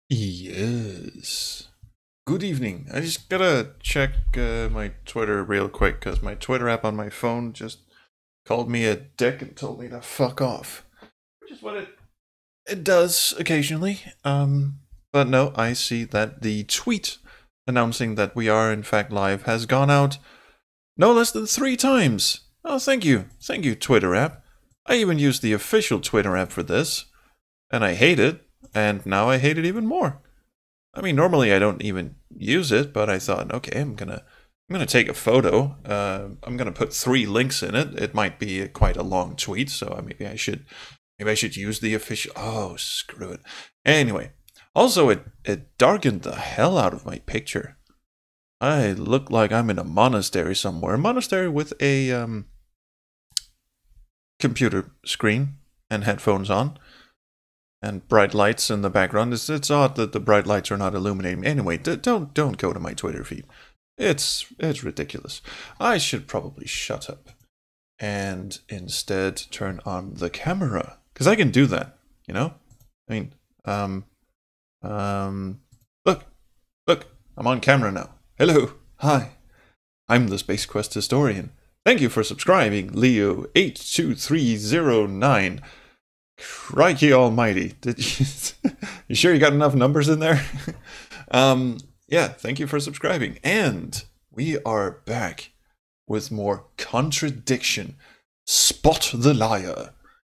Yes. Good evening. I just gotta check my Twitter real quick because my Twitter app on my phone just called me a dick and told me to fuck off. Which is what it does occasionally. But no, I see that the tweet announcing that we are in fact live has gone out no less than 3 times. Oh, thank you. Thank you, Twitter app. I even used the official Twitter app for this, and I hate it. And now I hate it even more. I mean, normally I don't even use it, but I thought, okay, I'm gonna take a photo. I'm gonna put 3 links in it. It might be quite a long tweet, so maybe I should use the official. Oh, screw it. Anyway, also it darkened the hell out of my picture. I look like I'm in a monastery somewhere. A monastery with a computer screen and headphones on. And bright lights in the background. It's odd that the bright lights are not illuminating me. Anyway, don't go to my Twitter feed. It's ridiculous. I should probably shut up and instead turn on the camera, because I can do that. You know, I mean, look, I'm on camera now. Hello, hi, I'm the Space Quest historian. Thank you for subscribing, Leo82309. Crikey almighty. You sure you got enough numbers in there? Yeah, thank you for subscribing. And we are back with more Contradiction. Spot the liar.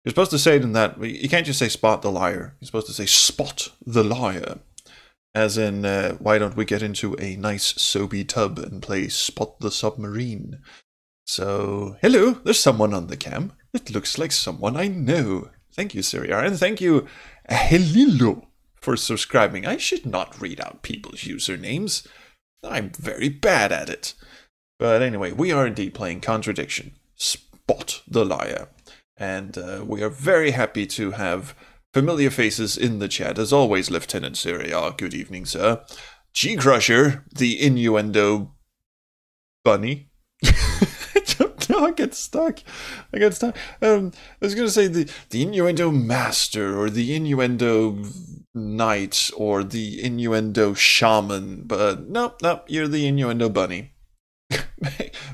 You're supposed to say it in that. You can't just say spot the liar. You're supposed to say spot the liar. As in, why don't we get into a nice soapy tub and play Spot the Submarine? So, hello, there's someone on the cam. It looks like someone I know. Thank you, Siriar, and thank you, Helilo, for subscribing. I should not read out people's usernames. I'm very bad at it. But anyway, we are indeed playing Contradiction. Spot the liar. And we are very happy to have familiar faces in the chat. As always, Lieutenant Siriar, good evening, sir. G-Crusher, the innuendo bunny. I get stuck. I was going to say the innuendo master, or the innuendo knight, or the innuendo shaman, but nope, you're the innuendo bunny.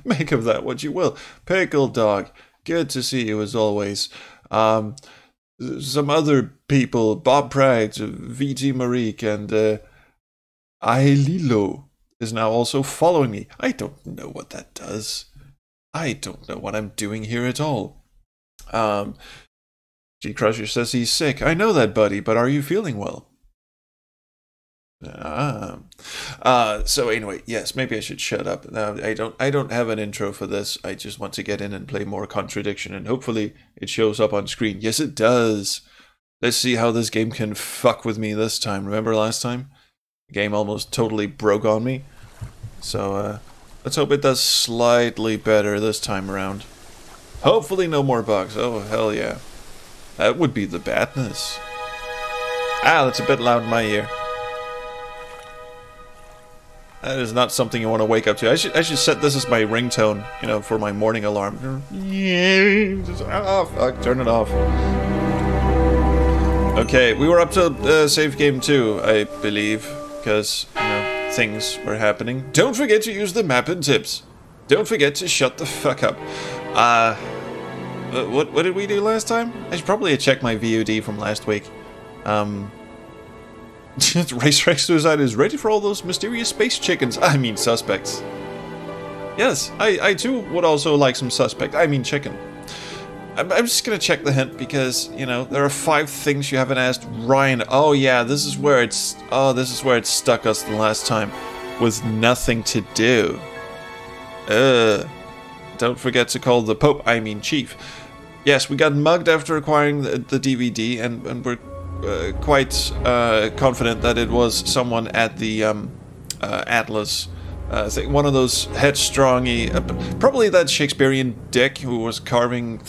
Make of that what you will. Pickle Dog, good to see you as always. Some other people, Bob Pratt, VT Marique, and Aililo is now also following me. I don't know what that does. I don't know what I'm doing here at all. G-Crusher says he's sick. I know that, buddy, but are you feeling well? So anyway, yes, maybe I should shut up. I don't have an intro for this. I just want to get in and play more Contradiction, and hopefully it shows up on screen. Yes, it does. Let's see how this game can fuck with me this time. Remember last time? The game almost totally broke on me. So, let's hope it does slightly better this time around. Hopefully no more bugs. Oh, hell yeah. That would be the badness. Ah, that's a bit loud in my ear. That is not something you want to wake up to. I should set this as my ringtone, you know, for my morning alarm. Oh, fuck, turn it off. Okay, we were up to save game 2, I believe, because, you know, things were happening. Don't forget to use the map and tips. Don't forget to shut the fuck up. What did we do last time? I should probably check my VOD from last week. Racetrack Suicide is ready for all those mysterious space chickens. I mean suspects. Yes, I too would also like some suspect. I mean chicken. I'm just gonna check the hint because, you know, there are 5 things you haven't asked Ryan. Oh yeah, this is where it stuck us the last time, with nothing to do. Don't forget to call the Pope, I mean Chief. Yes, we got mugged after acquiring the DVD, and we're quite confident that it was someone at the Atlas. I think one of those headstrongy, probably that Shakespearean dick who was carving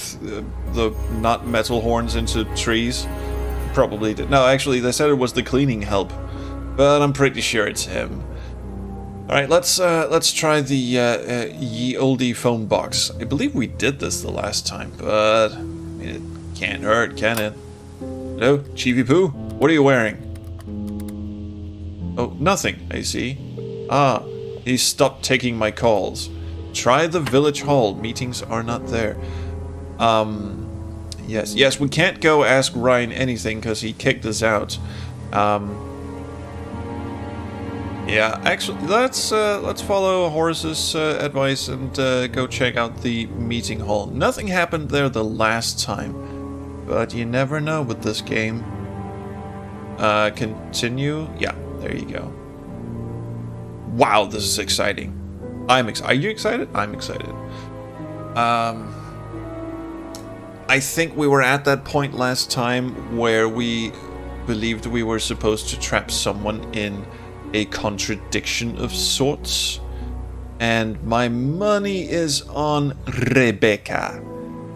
the not metal horns into trees. Probably did. No, actually, they said it was the cleaning help, but I'm pretty sure it's him. All right, let's try the ye olde phone box. I believe we did this the last time, but I mean, it can't hurt, can it? Hello, Chibi Poo? What are you wearing? Oh, nothing, I see. Ah, he stopped taking my calls. Try the village hall. Meetings are not there. Yes. Yes, we can't go ask Ryan anything because he kicked us out. Yeah, actually, let's follow Horace's advice and go check out the meeting hall. Nothing happened there the last time, but you never know with this game. Continue. Yeah, there you go. Wow, this is exciting. I'm excited. Are you excited? I'm excited. I think we were at that point last time where we believed we were supposed to trap someone in a contradiction of sorts. And my money is on Rebecca.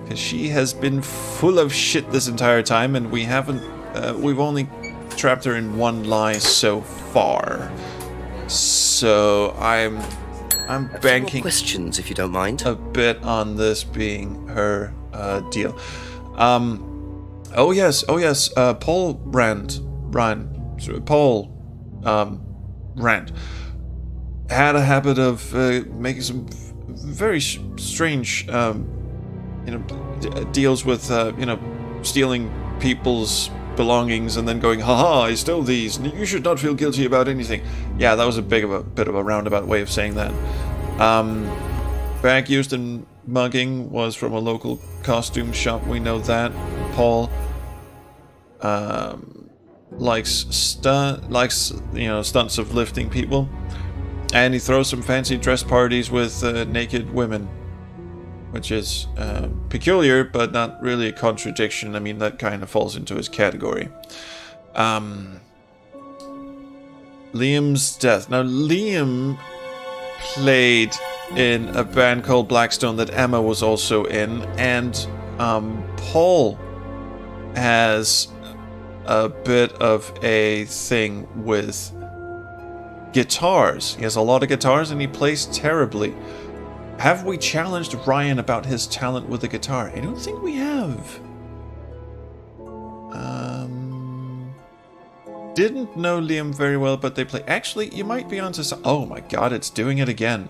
Because she has been full of shit this entire time and we haven't... we've only trapped her in one lie so far. So I'm banking questions if you don't mind. A bit on this being her deal. Oh yes, Paul Rand had a habit of making some very strange deals with stealing people's belongings and then going, haha, I stole these, you should not feel guilty about anything. Yeah, that was a bit of a roundabout way of saying that. Bag used in mugging was from a local costume shop, we know that. Paul likes stunts of lifting people, and he throws some fancy dress parties with naked women, which is peculiar, but not really a contradiction. I mean, that kind of falls into his category. Liam's death. Now, Liam played in a band called Blackstone that Emma was also in, and Paul has a bit of a thing with guitars. He has a lot of guitars and he plays terribly. Have we challenged Ryan about his talent with the guitar? I don't think we have. Didn't know Liam very well, but they play... Actually, you might be onto some... Oh my god, it's doing it again.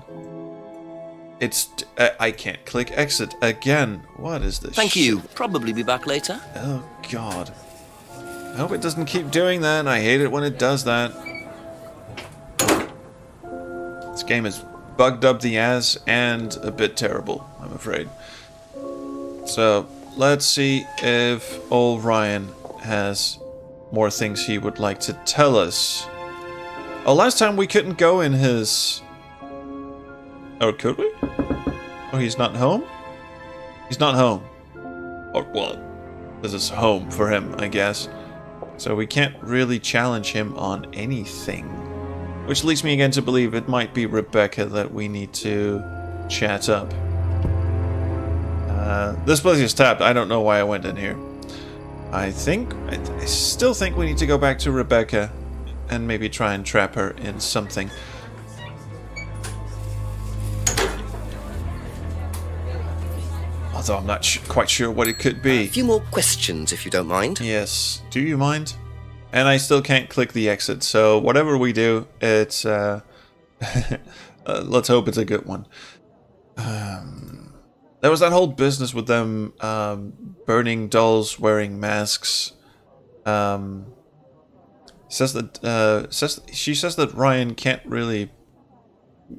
It's... I can't click exit again. What is this Thank you. Probably be back later. Oh god. I hope it doesn't keep doing that. I hate it when it does that. This game is bugged up the ass and a bit terrible, I'm afraid. So, let's see if old Ryan has more things he would like to tell us. Oh, last time we couldn't go in his... Oh, could we? Oh, he's not home? He's not home. Or, well, this is home for him, I guess. So we can't really challenge him on anything. Which leads me again to believe it might be Rebecca that we need to chat up. This place is tapped. I don't know why I went in here. I still think we need to go back to Rebecca and maybe try and trap her in something. Although I'm not quite sure what it could be. A few more questions if you don't mind. Yes. Do you mind? And I still can't click the exit, so whatever we do, it's, let's hope it's a good one. There was that whole business with them, burning dolls wearing masks. She says that Ryan can't really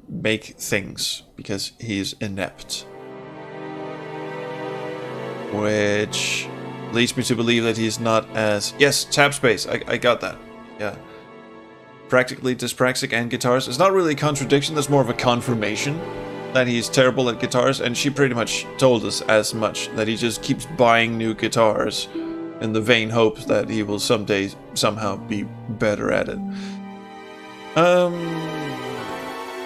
make things because he's inept. Which... leads me to believe that he's not as... Yes, tab space. I got that. Yeah. Practically dyspraxic and guitars. It's not really a contradiction. That's more of a confirmation that he's terrible at guitars. And she pretty much told us as much. That he just keeps buying new guitars in the vain hopes that he will someday somehow be better at it.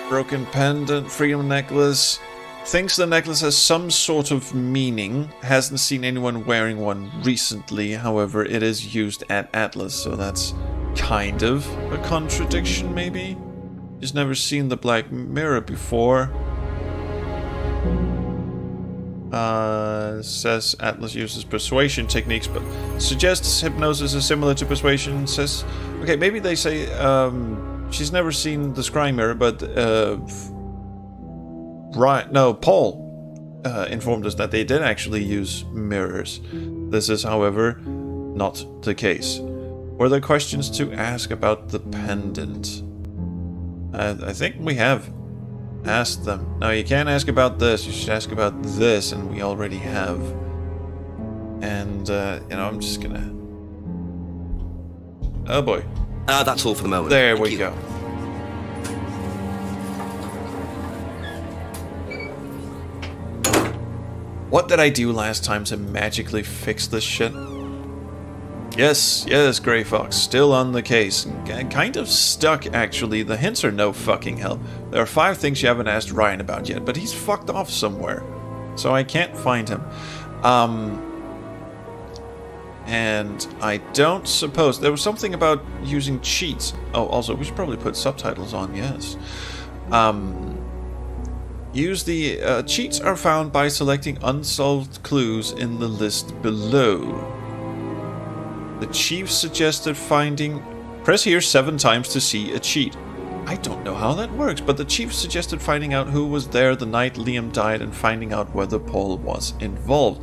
Broken pendant, freedom necklace. Thinks the necklace has some sort of meaning. Hasn't seen anyone wearing one recently. However, it is used at Atlas, so that's kind of a contradiction, maybe? He's never seen the Black Mirror before. Says Atlas uses persuasion techniques, but suggests hypnosis is similar to persuasion. Says, okay, maybe they say she's never seen the scrying mirror, but Paul informed us that they did actually use mirrors. This is, however, not the case. Were there questions to ask about the pendant? I think we have asked them. Now, you can't ask about this, you should ask about this, and we already have. And, you know, I'm just gonna... Oh boy. That's all for the moment. There Thank we you. go. What did I do last time to magically fix this shit? Yes, Grey Fox, still on the case. Kind of stuck, actually. The hints are no fucking help. There are 5 things you haven't asked Ryan about yet, but he's fucked off somewhere. So I can't find him. And I don't suppose... There was something about using cheats. Oh, also, we should probably put subtitles on, yes. Use the... cheats are found by selecting unsolved clues in the list below. The chief suggested finding... Press here 7 times to see a cheat. I don't know how that works, but the chief suggested finding out who was there the night Liam died and finding out whether Paul was involved.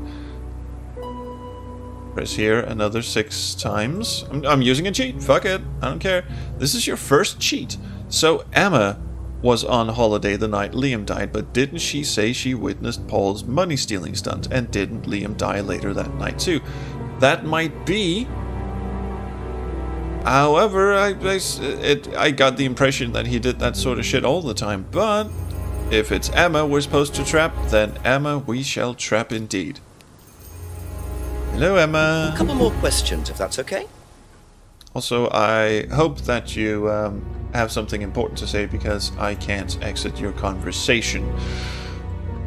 Press here another 6 times. I'm using a cheat. Fuck it. I don't care. This is your first cheat. So Emma was on holiday the night Liam died, but didn't she say she witnessed Paul's money stealing stunt? And didn't Liam die later that night too? That might be. However, I got the impression that he did that sort of shit all the time. But if it's Emma we're supposed to trap, then Emma we shall trap indeed. Hello, Emma. A couple more questions, if that's okay. Also, I hope that you have something important to say, because I can't exit your conversation.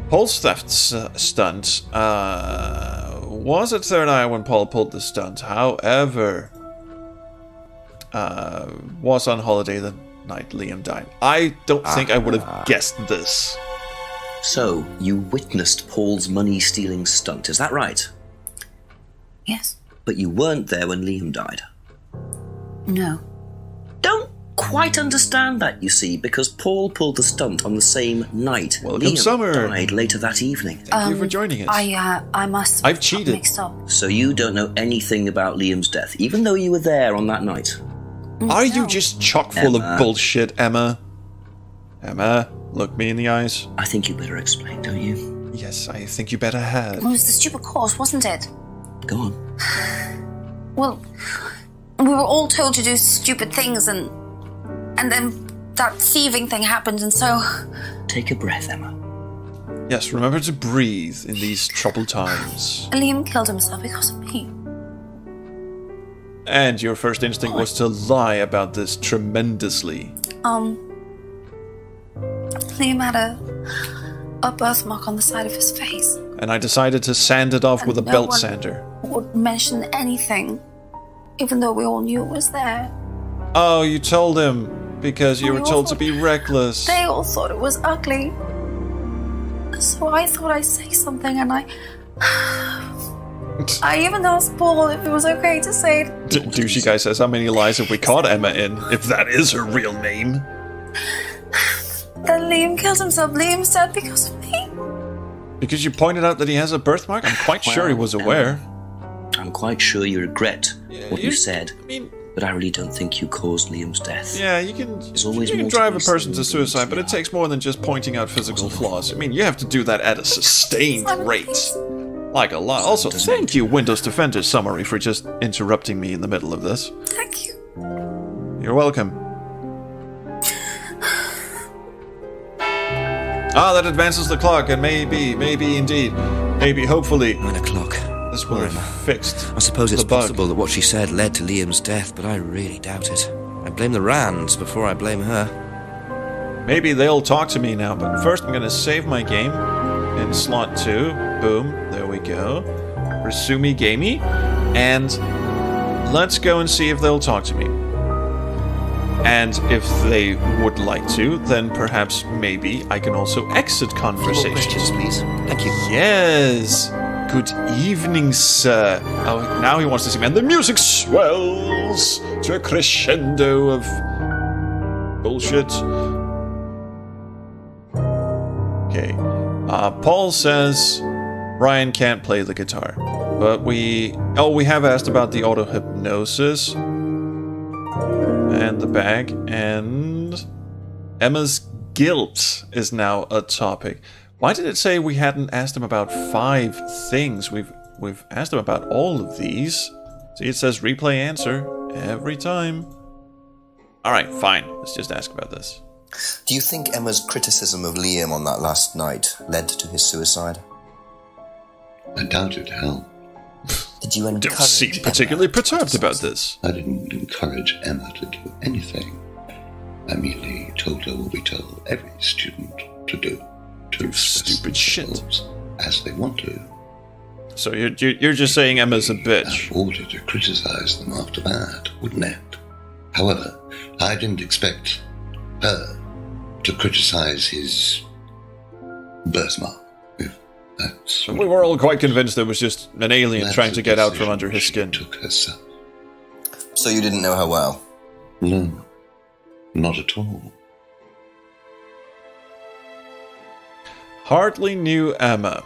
Paul's theft stunt was at Third Eye when Paul pulled the stunt. However, was on holiday the night Liam died. I don't think I would have guessed this. So, you witnessed Paul's money-stealing stunt, is that right? Yes. But you weren't there when Liam died? No. Don't quite understand that, you see, because Paul pulled the stunt on the same night. Welcome, Liam Summer. died later that evening. Thank you for joining us. I must have I've cheated. mixed up. So you don't know anything about Liam's death, even though you were there on that night? Are you just chock full Emma. of bullshit, Emma? Emma, look me in the eyes. I think you better explain, don't you? Yes, I think you better have. It was the stupid course, wasn't it? Go on. Well, we were all told to do stupid things, and then that thieving thing happened, and so... Take a breath, Emma. Yes, remember to breathe in these troubled times. Liam killed himself because of me. And your first instinct was to lie about this tremendously. Liam had a birthmark on the side of his face. And I decided to sand it off And with a no belt one sander. Would mention anything, even though we all knew it was there. Oh, you told him because you were told to be reckless. They all thought it was ugly. So I thought I'd say something, and I even asked Paul if it was okay to say it. Douchey guy says, how many lies have we caught Emma in, if that is her real name? Then Liam killed himself. Liam said because of me. Because you pointed out that he has a birthmark? I'm quite sure he was aware. I'm quite sure you regret what you said, I mean, but I really don't think you caused Liam's death. yeah, you can always drive a multiple person to things suicide, but it yeah. takes more than just pointing out physical flaws. I mean, you have to do that at a sustained rate. Like a lot. Also, thank you, Windows Defender Summary, for just interrupting me in the middle of this. Thank you. You're welcome. Ah, that advances the clock, and maybe indeed, maybe, hopefully, 9 o'clock. this will have fixed I suppose it's the bug. possible that what she said led to Liam's death, but I really doubt it. I blame the Rands before I blame her. Maybe they'll talk to me now, but first I'm going to save my game in slot 2. Boom, there we go. Resumi Gamey. And let's go and see if they'll talk to me. And if they would like to, then perhaps maybe I can also exit More conversations. questions, please. Thank you. Yes. Good evening, sir. Oh, now he wants to see me. And the music swells to a crescendo of bullshit. Okay. Paul says Ryan can't play the guitar. But we have asked about the auto-hypnosis. And the bag. And Emma's guilt is now a topic. Why did it say we hadn't asked him about 5 things? We've asked him about all of these. See, it says replay answer every time. Alright, fine. Let's just ask about this. Do you think Emma's criticism of Liam on that last night led to his suicide? I doubt it, Hal. Did you encourage Don't seem particularly perturbed about this. I didn't encourage Emma to do anything. I merely told her what we tell every student to do. To express stupid shit. themselves as they want to. So you're just saying Emma's a bitch. Order to criticize them after that, wouldn't it? However, I didn't expect her to criticize his birthmark. If that's We were all quite convinced it was just an alien trying to get out from under his skin. Took herself. So you didn't know her well? No, not at all. Hardly knew Emma.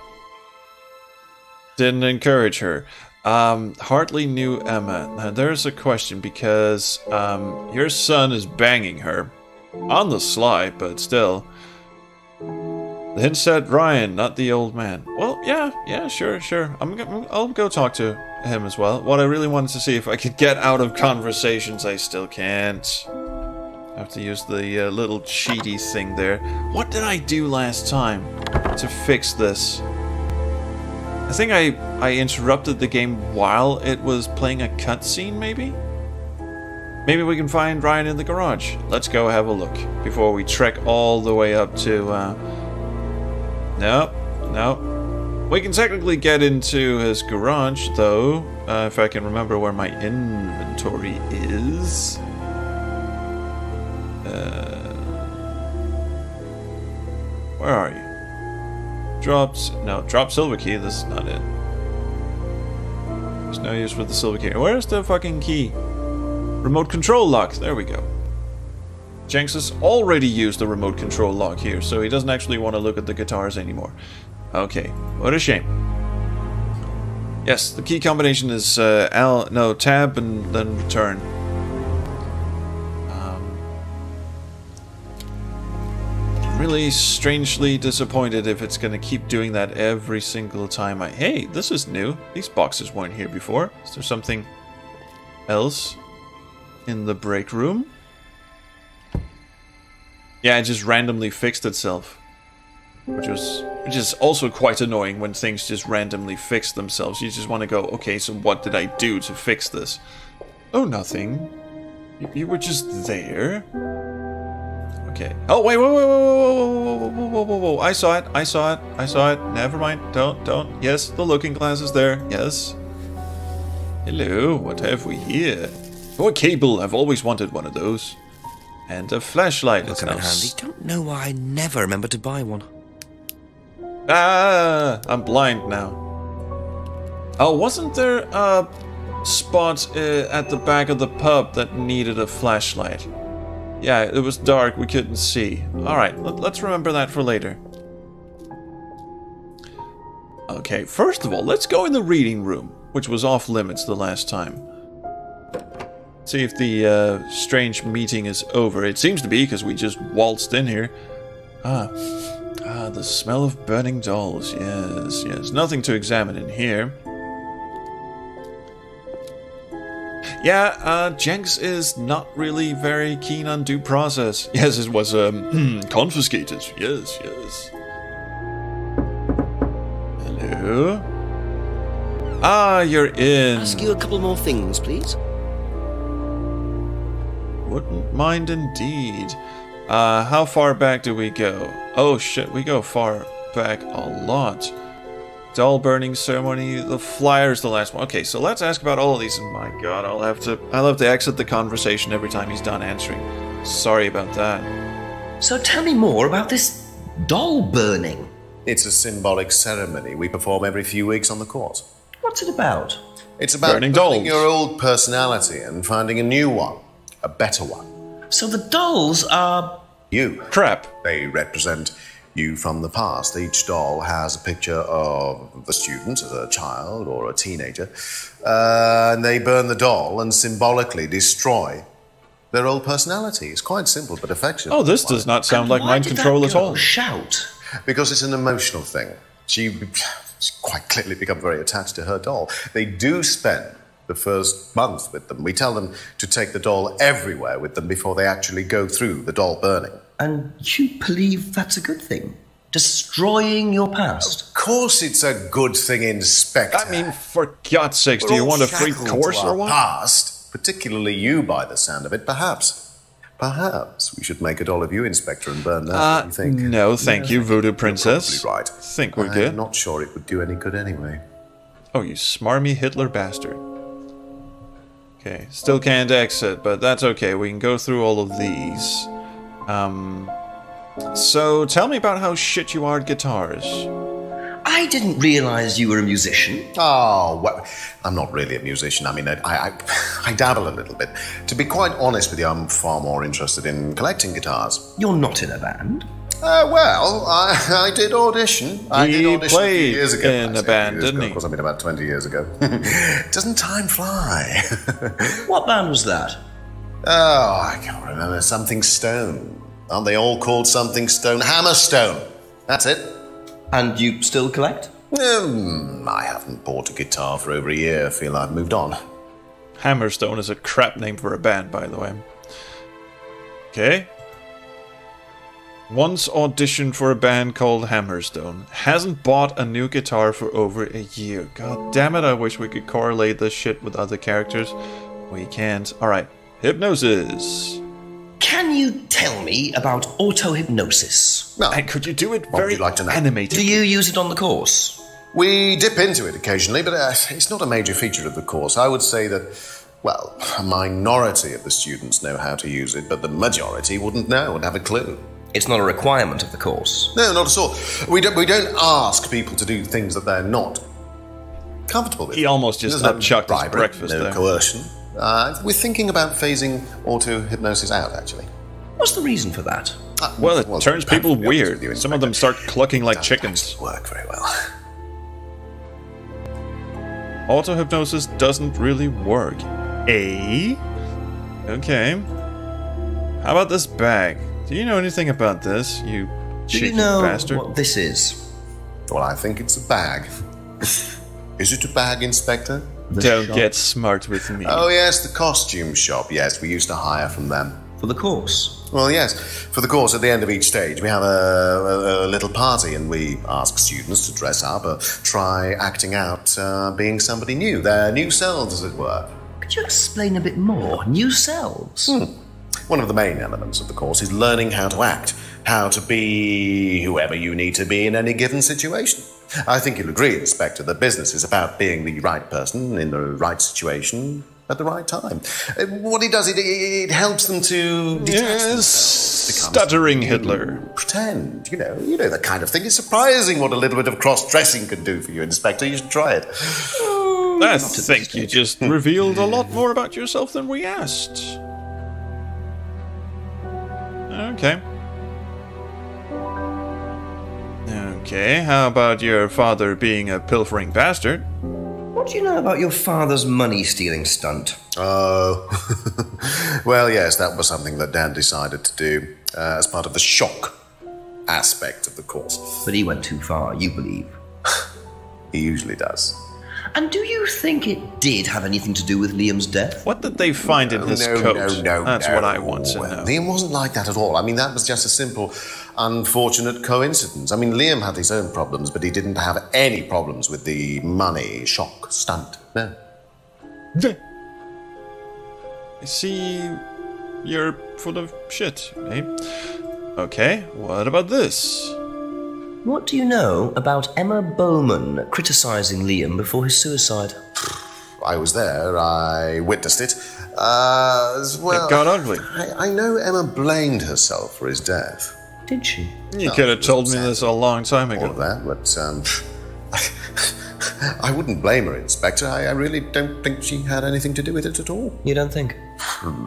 Didn't encourage her. Hardly knew Emma. Now there's a question because your son is banging her. On the sly, but still. The hint said Ryan, not the old man. Well, yeah, sure. I'll go talk to him as well. What I really wanted to see if I could get out of conversations, I still can't. I have to use the little cheaty thing there. What did I do last time to fix this? I think I interrupted the game while it was playing a cutscene, maybe? Maybe we can find Ryan in the garage. Let's go have a look before we trek all the way up to... No. We can technically get into his garage, though, if I can remember where my inventory is. Where are you? Drop silver key. This is not it. There's no use for the silver key. Where's the fucking key? Remote control lock. There we go. Jenks has already used the remote control lock here, so he doesn't actually want to look at the guitars anymore. Okay, what a shame. Yes, the key combination is tab and then return. Really strangely disappointed if it's going to keep doing that every single time Hey, this is new. These boxes weren't here before. Is there something else in the break room? Yeah, it just randomly fixed itself. Which is also quite annoying when things just randomly fix themselves. You just want to go, okay, so what did I do to fix this? Oh, nothing. You were just there. Okay. Oh, wait, whoa. I saw it. Never mind. Don't. Yes, the looking glass is there. Yes. Hello, what have we here? Oh, a cable. I've always wanted one of those. And a flashlight. It'll come in handy. Don't know why I never remember to buy one. Ah, I'm blind now. Oh, wasn't there a spot at the back of the pub that needed a flashlight? Yeah, it was dark, we couldn't see. Alright, let's remember that for later. Okay, first of all, let's go in the reading room, which was off limits the last time. See if the strange meeting is over. It seems to be, because we just waltzed in here. The smell of burning dolls. Yes. Nothing to examine in here. Yeah, Jenks is not really very keen on due process. Yes, it was, confiscated. Yes. Hello? Ah, you're in. Ask you a couple more things, please. Wouldn't mind indeed. How far back do we go? Oh shit, we go far back a lot. Doll burning ceremony, the flyer's the last one. Okay, so let's ask about all of these. And my god, I'll have to exit the conversation every time he's done answering. Sorry about that. So tell me more about this doll burning. It's a symbolic ceremony we perform every few weeks on the course. What's it about? It's about burning burning dolls. your old personality and finding a new one. A better one. So the dolls are... You. Crap. They represent you from the past. Each doll has a picture of the student as a child or a teenager. And they burn the doll and symbolically destroy their old personality. It's quite simple but effective. Oh, this does not sound like mind control at all. Shout. Because it's an emotional thing. She's quite clearly become very attached to her doll. They do spend the first month with them. We tell them to take the doll everywhere with them before they actually go through the doll burning. And you believe that's a good thing? Destroying your past? Of course it's a good thing, Inspector. I mean, for God's sakes, do you want a free course or what? Past, particularly you by the sound of it, perhaps we should make a doll of you, Inspector, and burn that. What do you think? No, thank you, Voodoo Princess. You're probably right. Think we're good. I'm not sure it would do any good anyway. Oh, you smarmy Hitler bastard. Okay, still can't exit, but that's okay. We can go through all of these. So tell me about how shit you are at guitars. I didn't realize you were a musician. Oh, well, I'm not really a musician. I mean, I dabble a little bit. To be quite honest with you, I'm far more interested in collecting guitars. You're not in a band? Well, I did audition. I did audition a few years ago. In a band, didn't he? Of course, I mean, about 20 years ago. Doesn't time fly? What band was that? Oh, I can't remember. Something Stone. Aren't they all called something Stone? Hammerstone. That's it. And you still collect? I haven't bought a guitar for over a year. I feel I've moved on. Hammerstone is a crap name for a band, by the way. Okay. Once auditioned for a band called Hammerstone. Hasn't bought a new guitar for over a year. God damn it, I wish we could correlate this shit with other characters. We can't. Alright. Hypnosis. Can you tell me about auto-hypnosis? No. And could you do it What would very you like to know? animated? Do you use it on the course? We dip into it occasionally, but it's not a major feature of the course. I would say that, well, a minority of the students know how to use it, but the majority wouldn't know and have a clue. It's not a requirement of the course. No, not at all. We don't ask people to do things that they're not comfortable with. He almost just There's no upchucked his bribery, breakfast no there. coercion. We're thinking about phasing auto-hypnosis out, actually. What's the reason for that? Well, it turns people to be honest with weird. you, Some of them start clucking like Doesn't chickens. actually work very well. Auto-hypnosis doesn't really work. Eh? Okay. How about this bag? Do you know anything about this, you Do cheeky you know bastard? what this is? Well, I think it's a bag. Is it a bag, Inspector? Don't shop? get smart with me. Oh, yes, the costume shop. Yes, we used to hire from them. For the course? Well, yes. For the course, at the end of each stage, we have a little party and we ask students to dress up or try acting out being somebody new, their new selves, as it were. Could you explain a bit more? New selves? One of the main elements of the course is learning how to act, how to be whoever you need to be in any given situation. I think you'll agree, Inspector, that business is about being the right person in the right situation at the right time. What it does, it helps them to detach themselves. become stuttering something Hitler. new, pretend, you know that kind of thing. It's surprising what a little bit of cross-dressing can do for you, Inspector. You should try it. I think you just revealed a lot more about yourself than we asked. Okay. Okay, how about your father being a pilfering bastard? What do you know about your father's money-stealing stunt? Oh, well, yes, that was something that Dan decided to do as part of the shock aspect of the course. But he went too far, you believe. He usually does. And do you think it did have anything to do with Liam's death? What did they find in his coat? That's what I want to know. Liam wasn't like that at all. I mean, that was just a simple, unfortunate coincidence. I mean, Liam had his own problems, but he didn't have any problems with the money shock stunt. No. I see you're full of shit, eh? Okay, what about this? What do you know about Emma Bowman criticising Liam before his suicide? I was there. I witnessed it. Well, It got ugly. I know Emma blamed herself for his death. Did she? You could have told me this a long time All of ago. that, but I wouldn't blame her, Inspector. I really don't think she had anything to do with it at all. You don't think?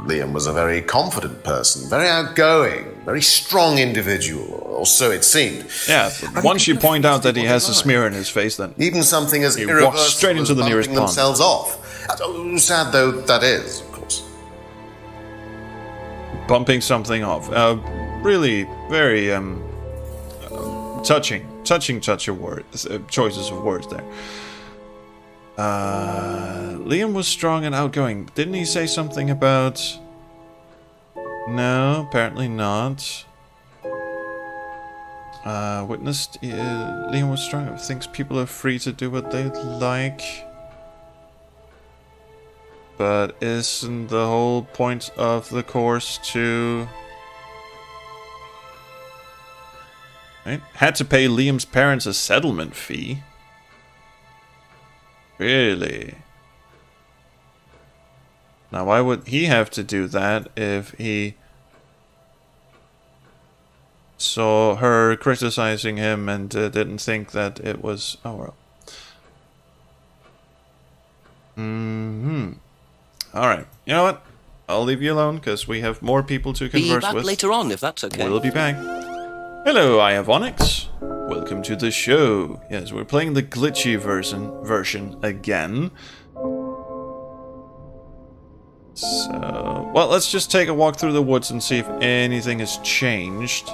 Liam was a very confident person, very outgoing, very strong individual, or so it seemed. Yeah, but once you point out that he has a smear in his face, then even something as he irreversible walks straight into the as nearest bumping pond. themselves off. Sad though that is, of course. Bumping something off. Really very touching touch of words, choices of words there. Liam was strong and outgoing. Didn't he say something about... No, apparently not. Witnessed Liam was strong. Thinks people are free to do what they like. But isn't the whole point of the course to... Right? Had to pay Liam's parents a settlement fee. Really? Now why would he have to do that if he saw her criticizing him and didn't think that it was... Oh well. Alright, you know what? I'll leave you alone because we have more people to converse Be back with. later on, if that's okay. We'll be back. Hello, I have Onyx. Welcome to the show. Yes, we're playing the glitchy version again. So, well, let's just take a walk through the woods and see if anything has changed.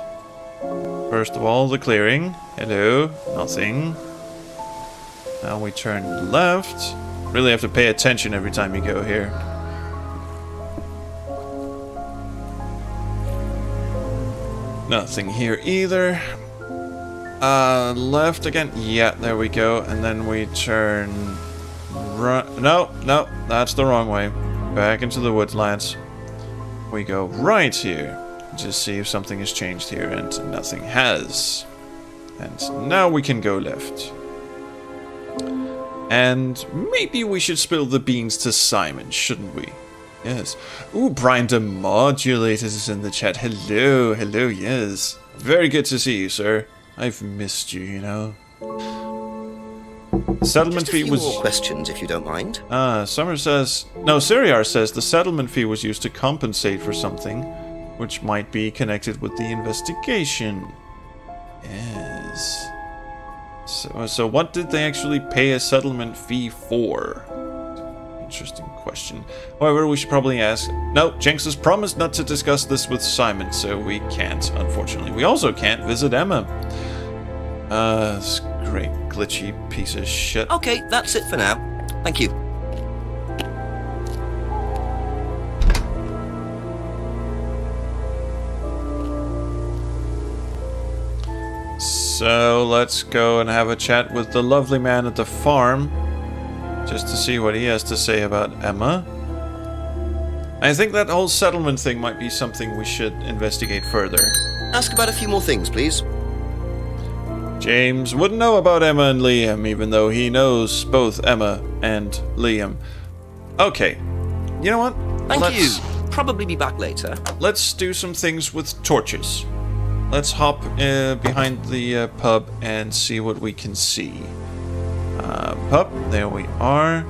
First of all, the clearing. Hello, nothing. Now we turn left. Really have to pay attention every time you go here. Nothing here either. Left again. Yeah, there we go. And then we turn right. No, that's the wrong way. Back into the woods, lads. We go right here. Just see if something has changed here, and nothing has. And now we can go left. And maybe we should spill the beans to Simon, shouldn't we? Yes. Ooh, Brian Demodulated is in the chat. Hello, yes. Very good to see you, sir. I've missed you, you know. Settlement fee was... more questions, if you don't mind. Summer says... No, Siriar says the settlement fee was used to compensate for something, which might be connected with the investigation. Yes. So what did they actually pay a settlement fee for? Interesting question. However, we should probably ask... No, Jenks has promised not to discuss this with Simon, so we can't, unfortunately. We also can't visit Emma. This great glitchy piece of shit. Okay, that's it for now. Thank you. So let's go and have a chat with the lovely man at the farm, just to see what he has to say about Emma. I think that whole settlement thing might be something we should investigate further. Ask about a few more things, please. James wouldn't know about Emma and Liam, even though he knows both Emma and Liam. Okay, you know what? Thank you. Probably be back later. Let's do some things with torches. Let's hop behind the pub and see what we can see. Pub, there we are.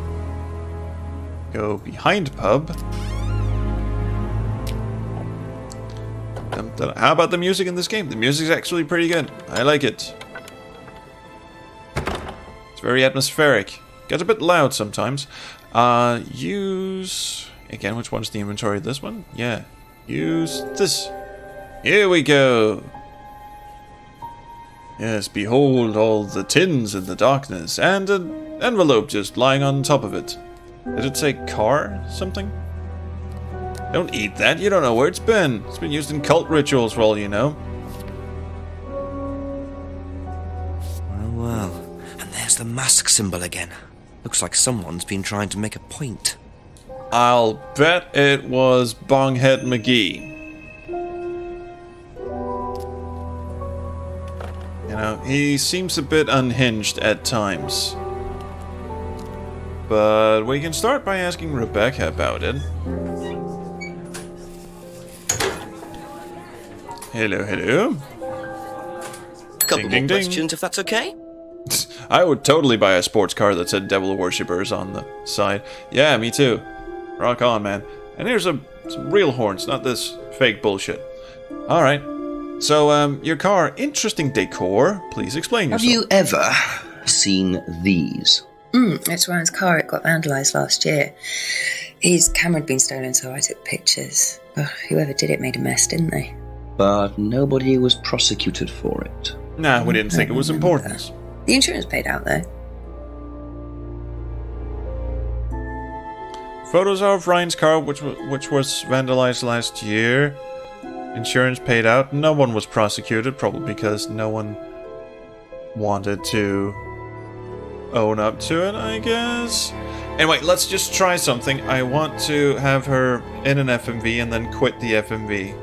Go behind pub. How about the music in this game? The music's actually pretty good. I like it. It's very atmospheric. Gets a bit loud sometimes. Use... Again, which one's the inventory? This one? Yeah. Use this. Here we go. Yes, behold all the tins in the darkness, and an envelope just lying on top of it. Did it say car something? Don't eat that, you don't know where it's been. It's been used in cult rituals for all you know. Well, and there's the mask symbol again. Looks like someone's been trying to make a point. I'll bet it was Bonghead McGee. You know, he seems a bit unhinged at times. But we can start by asking Rebecca about it. Hello. Couple more questions, if that's okay. I would totally buy a sports car that said Devil Worshippers on the side. Yeah, me too. Rock on, man. And here's some real horns, not this fake bullshit. Alright. So, your car, interesting decor. Please explain yourself. Have you ever seen these? It's Ryan's car. It got vandalised last year. His camera had been stolen, so I took pictures. But whoever did it made a mess, didn't they? But nobody was prosecuted for it. Nah, we didn't think it was important. The insurance paid out, though. Photos of Ryan's car, which was vandalized last year. Insurance paid out. No one was prosecuted, probably because no one wanted to own up to it, I guess. Anyway, let's just try something. I want to have her in an FMV and then quit the FMV.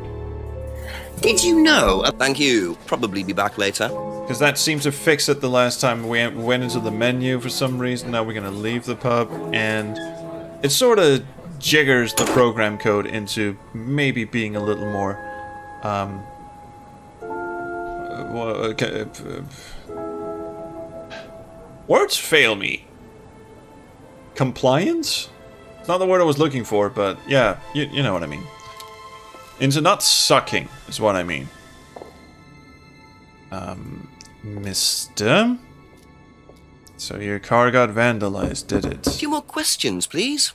Did you know? Thank you. Probably be back later. Because that seemed to fix it the last time. We went into the menu for some reason. Now we're going to leave the pub. And it sort of jiggers the program code into maybe being a little more... words fail me. Compliance? It's not the word I was looking for, but yeah, you know what I mean. Into not sucking is what I mean. Mister? So your car got vandalized, did it? A few more questions, please.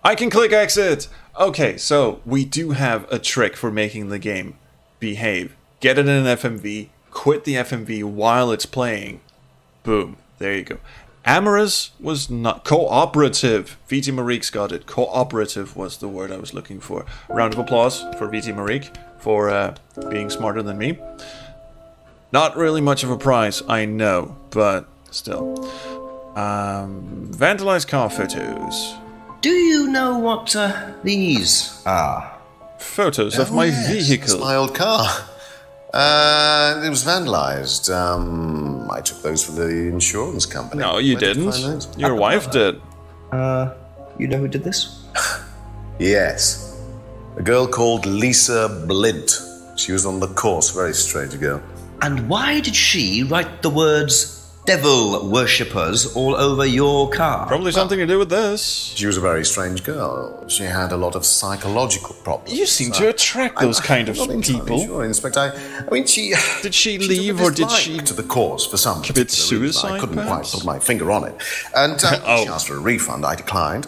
I can click exit! Okay, so we do have a trick for making the game behave. Get it in an FMV, quit the FMV while it's playing. Boom. There you go. Amorous was not... Cooperative. VT Marique's got it. Cooperative was the word I was looking for. Round of applause for VT Marique for being smarter than me. Not really much of a prize, I know, but still. Vandalized car photos. Do you know what these are? Photos of my vehicle. It's my old car. It was vandalised. I took those for the insurance company. No, you didn't. Your wife did. You know who did this? Yes. A girl called Lisa Blint. She was on the course, very strange girl. And why did she write the words devil worshippers all over your car? Probably something to do with this. She was a very strange girl. She had a lot of psychological problems. You seem to attract those kind of people. Sure, Inspector. I mean, did she leave or did she to the course for some commit suicide? I couldn't quite put my finger on it. And she asked for a refund. I declined,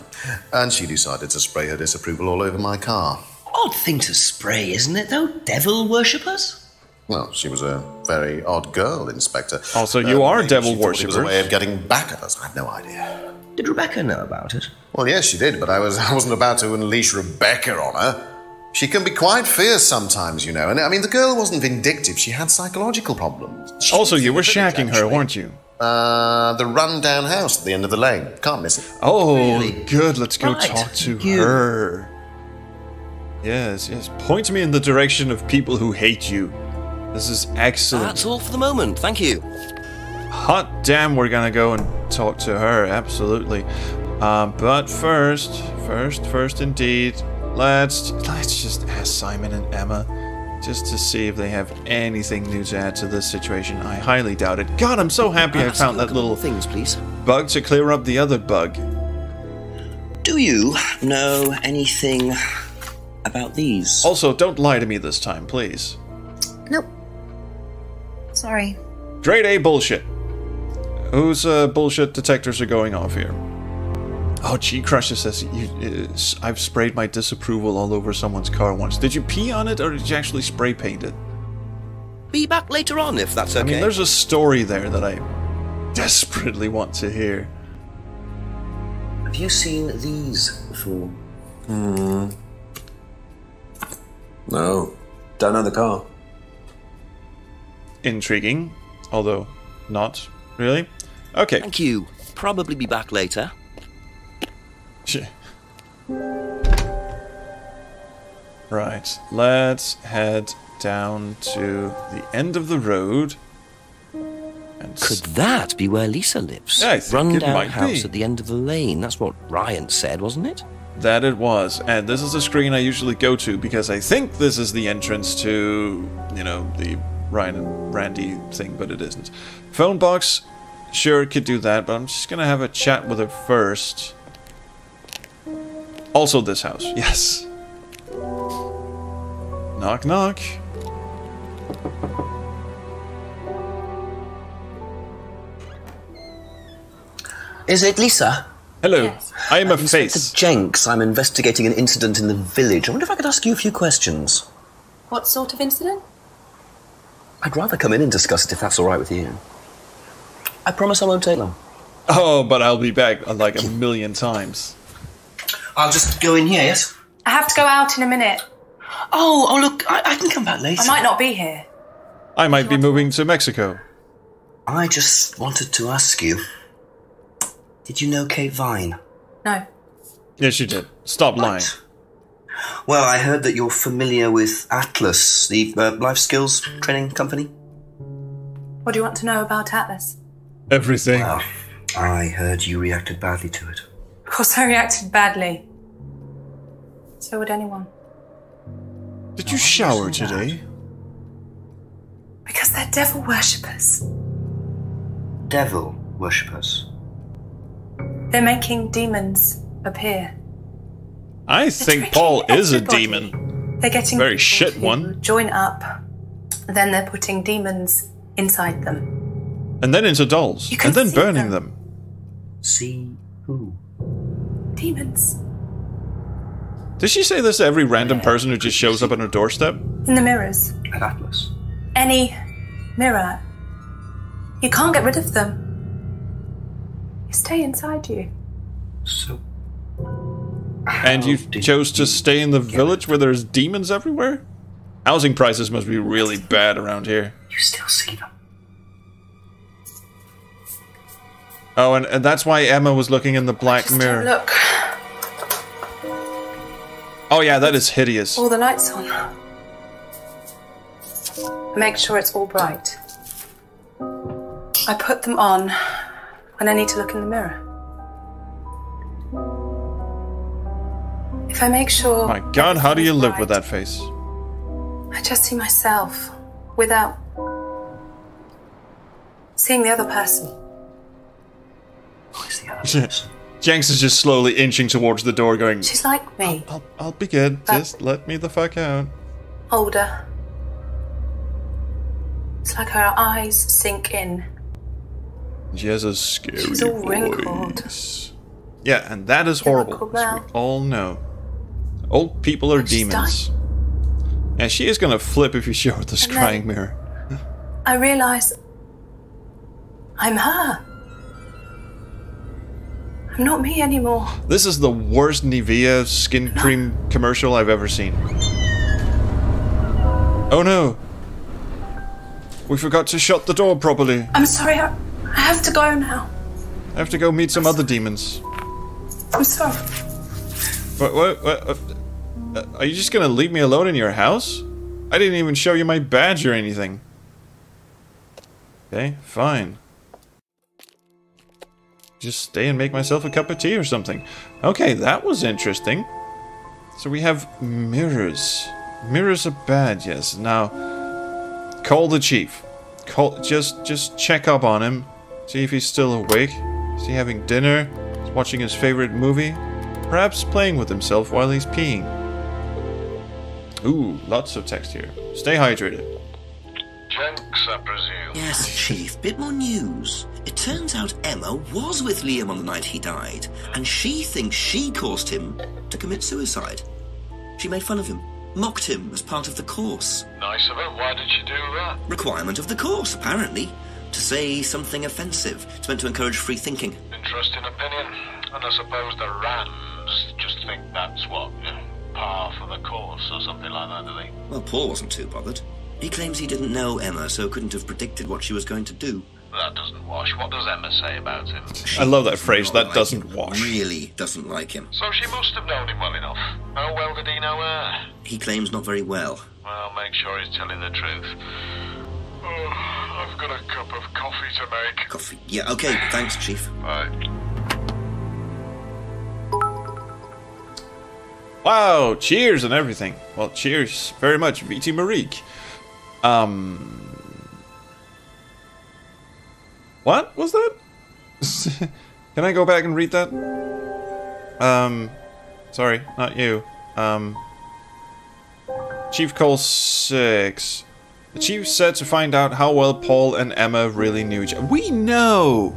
and she decided to spray her disapproval all over my car. Odd thing to spray, isn't it, though? Devil worshippers? Well, she was a very odd girl, Inspector. Also, you are devil worshippers. It was a way of getting back at us. I had no idea. Did Rebecca know about it? Well, yes, she did, but I wasn't about to unleash Rebecca on her. She can be quite fierce sometimes, you know. And I mean, the girl wasn't vindictive. She had psychological problems. Also, you were shacking her, weren't you? The rundown house at the end of the lane. Can't miss it. Oh, really? Good. Let's go talk to her. Yes, yes. Point me in the direction of people who hate you. This is excellent. That's all for the moment, thank you. Hot damn, we're gonna go and talk to her, absolutely. But first indeed, let's just ask Simon and Emma, just to see if they have anything new to add to this situation. I highly doubt it. God, I'm so happy I found that little things, please. Bug to clear up the other bug. Do you know anything about these? Also, don't lie to me this time, please. Nope. Sorry. Grade A bullshit. Whose bullshit detectors are going off here? Oh, G Crusher says I've sprayed my disapproval all over someone's car once. Did you pee on it or did you actually spray paint it? Be back later on if that's okay. I mean, there's a story there that I desperately want to hear. Have you seen these before? No. Don't know the car. Intriguing, although not really. Okay. Thank you. Probably be back later. Right, let's head down to the end of the road. And could that be where Lisa lives? Yeah, I think Rundown house at the end of the lane. That's what Ryan said, wasn't it? That it was, and this is a screen I usually go to because I think this is the entrance to, you know, the Ryan and Randy thing, but it isn't. Phone box sure, could do that, but I'm just gonna have a chat with her first. Also this house, yes. Knock, knock. Is it Lisa? Hello, Yes. I am a Inspector face. Jenks. I'm investigating an incident in the village. I wonder if I could ask you a few questions. What sort of incident? I'd rather come in and discuss it if that's all right with you. I promise I won't take long. Oh, but I'll be back like a million times. I'll just go in here, yes? I have to go out in a minute. Oh, look, I can come back later. I might not be here. I might be moving to Mexico. I just wanted to ask you, did you know Kate Vine? No. Yes, you did. Stop lying. Well, I heard that you're familiar with Atlas, the life skills training company. What do you want to know about Atlas? Everything. Well, I heard you reacted badly to it. Of course I reacted badly. So would anyone. Did you shower today? Because they're devil worshippers. Devil worshippers. They're making demons appear. I think Paul is a demon. They're getting Very people shit to one. join up. Then they're putting demons inside them. And then into dolls. You can And then see burning them. them. See who? Demons. Did she say this to every random person who just shows up on her doorstep? In the mirrors. At Atlas. Any mirror. You can't get rid of them. You stay inside you. So... And you chose to stay in the village where there's demons everywhere? Housing prices must be really bad around here. You still see them? Oh, and that's why Emma was looking in the black mirror. Look, Oh yeah, that is hideous. all the lights on. Make sure it's all bright. I put them on when I need to look in the mirror. If I make sure... My god, how do you live with bright, that face? I just see myself without seeing the other person. Who's the other person? Jenks is just slowly inching towards the door going, She's like me, I'll be good, just let me the fuck out. older. It's like her eyes sink in. She has a scary She's all wrinkled. voice. Yeah, and that is horrible, Wrinkled as we now. all know. Old people are She's demons. And she is gonna flip if you show her this And crying then- mirror. I realise I'm her. I'm not me anymore. This is the worst Nivea skin cream commercial I've ever seen. Oh no! We forgot to shut the door properly. I'm sorry, I have to go now. I have to go meet some other demons. I'm sorry. What? Are you just gonna leave me alone in your house? I didn't even show you my badge or anything. Okay, fine. Just stay and make myself a cup of tea or something. Okay, that was interesting. So we have mirrors. Mirrors are bad, yes. Now, call the chief. Just check up on him. See if he's still awake. Is he having dinner? Is watching his favorite movie? Perhaps playing with himself while he's peeing. Ooh, lots of text here. Stay hydrated. Jenks, I presume. Yes, Chief. Bit more news. It turns out Emma was with Liam on the night he died, and she thinks she caused him to commit suicide. She made fun of him, mocked him as part of the course. Nice of her. Why did she do that? Requirement of the course, apparently. To say something offensive. It's meant to encourage free thinking. Interesting opinion. And I suppose the Rams just think that's what, par for the course or something like that, do they? Well, Paul wasn't too bothered. He claims he didn't know Emma, so couldn't have predicted what she was going to do. That doesn't wash. What does Emma say about him? I love that phrase, that doesn't wash. Really doesn't like him. So she must have known him well enough. How well did he know her? He claims not very well. Well, make sure he's telling the truth. Oh, I've got a cup of coffee to make. Coffee. Yeah, okay, thanks, Chief. Bye. Wow, cheers and everything. Well, cheers very much, VT Marique. What was that? Can I go back and read that? Sorry, not you. Chief Call 6. The chief said to find out how well Paul and Emma really knew each other. We know!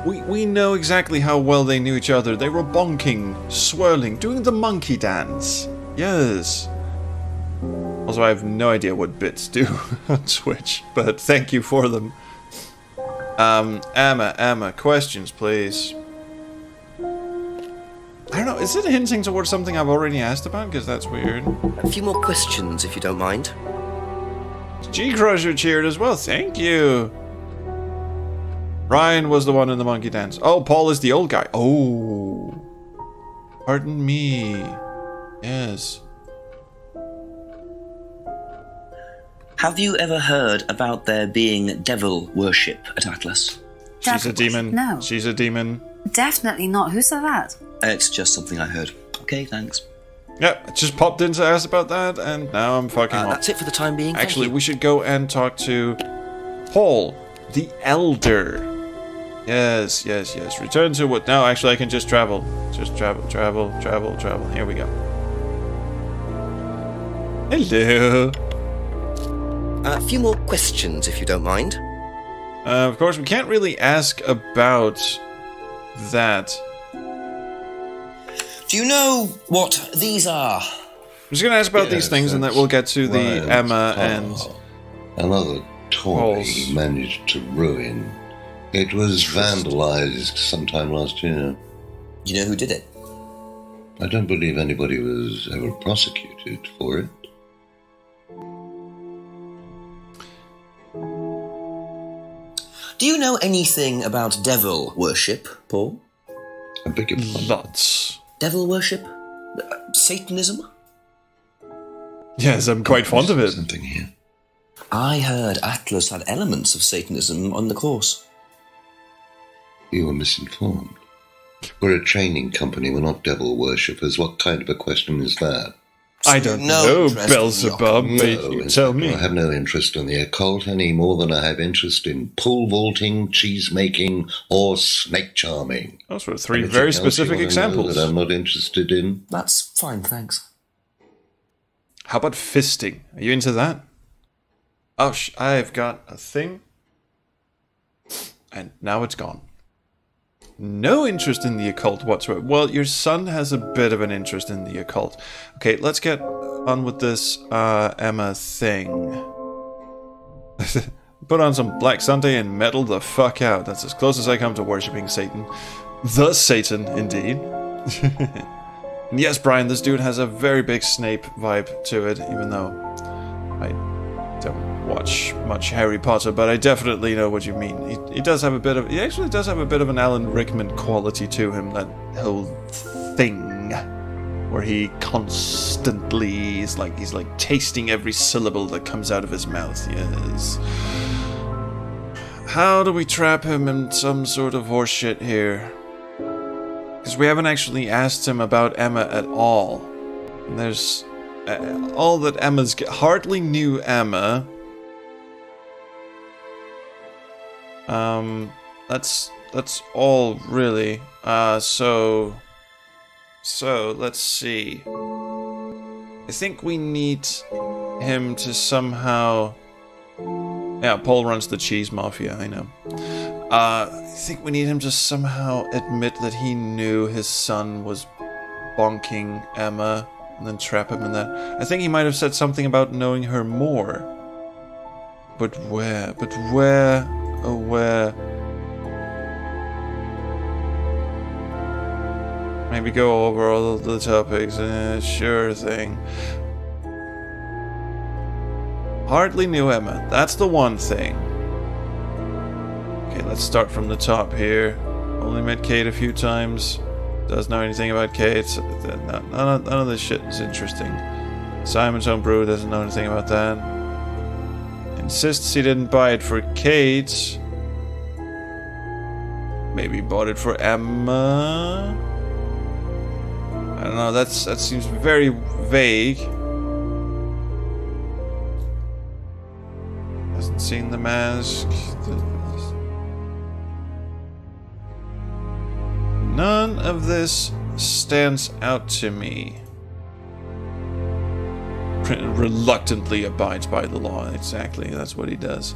We know exactly how well they knew each other. They were bonking, swirling, doing the monkey dance. Yes. Also, I have no idea what bits do on Twitch, but thank you for them. Emma, questions, please. I don't know, is it hinting towards something I've already asked about? Because that's weird. A few more questions, if you don't mind. G-Crusher cheered as well, thank you. Ryan was the one in the monkey dance. Oh, Paul is the old guy. Oh. Pardon me. Yes. Have you ever heard about there being devil worship at Atlas? She's a demon. No. She's a demon. Definitely not. Who said that? It's just something I heard. Okay, thanks. Yeah, I just popped in to ask about that, and now I'm fucking off. That's it for the time being. Actually, we should go and talk to Paul, the Elder. Yes. Return to what? No, actually, I can just travel. Just travel. Here we go. Hello. A few more questions, if you don't mind. Of course, we can't really ask about that. Do you know what these are? I'm just going to ask about these things, and then we'll get to the Emma and... Another toy Paul's. he managed to ruin. It was vandalized sometime last year. Do you know who did it? I don't believe anybody was ever prosecuted for it. Do you know anything about devil worship, Paul? I beg your pardon. Lots. Devil worship? Satanism? Yes, I'm quite fond of it. Something here. I heard Atlas had elements of Satanism on the course. You were misinformed. We're a training company, we're not devil worshippers. What kind of a question is that? I don't know, Beelzebub, but you tell me. I have no interest in the occult any more than I have interest in pole vaulting, cheese making, or snake charming. Those were three very specific examples. That I'm not interested in. That's fine, thanks. How about fisting? Are you into that? Oh, I've got a thing. And now it's gone. No interest in the occult whatsoever. Well, your son has a bit of an interest in the occult. Okay, let's get on with this Emma thing. Put on some Black Sunday and metal the fuck out. That's as close as I come to worshipping Satan. The Satan, indeed. And yes, Brian, this dude has a very big Snape vibe to it, even though I don't watch much Harry Potter, but I definitely know what you mean. He does have a bit of... He actually does have a bit of an Alan Rickman quality to him, that whole thing, where he constantly is like... He's like tasting every syllable that comes out of his mouth, yes. How do we trap him in some sort of horseshit here? Because we haven't actually asked him about Emma at all. And there's... all that Emma's... Hardly knew Emma. That's all, really. So let's see. I think we need him to somehow... Yeah, Paul runs the cheese mafia, I know. I think we need him to somehow admit that he knew his son was bonking Emma, and then trap him in that. I think he might have said something about knowing her more. But where? Oh, where? Maybe go over all of the topics. Sure thing. Hardly knew Emma. That's the one thing. Okay, let's start from the top here. Only met Kate a few times. Doesn't know anything about Kate. None of this shit is interesting. Simon's Home Brew doesn't know anything about that. Insists he didn't buy it for Kate. Maybe bought it for Emma. I don't know. That seems very vague. Hasn't seen the mask. None of this stands out to me. Reluctantly abides by the law. Exactly, that's what he does.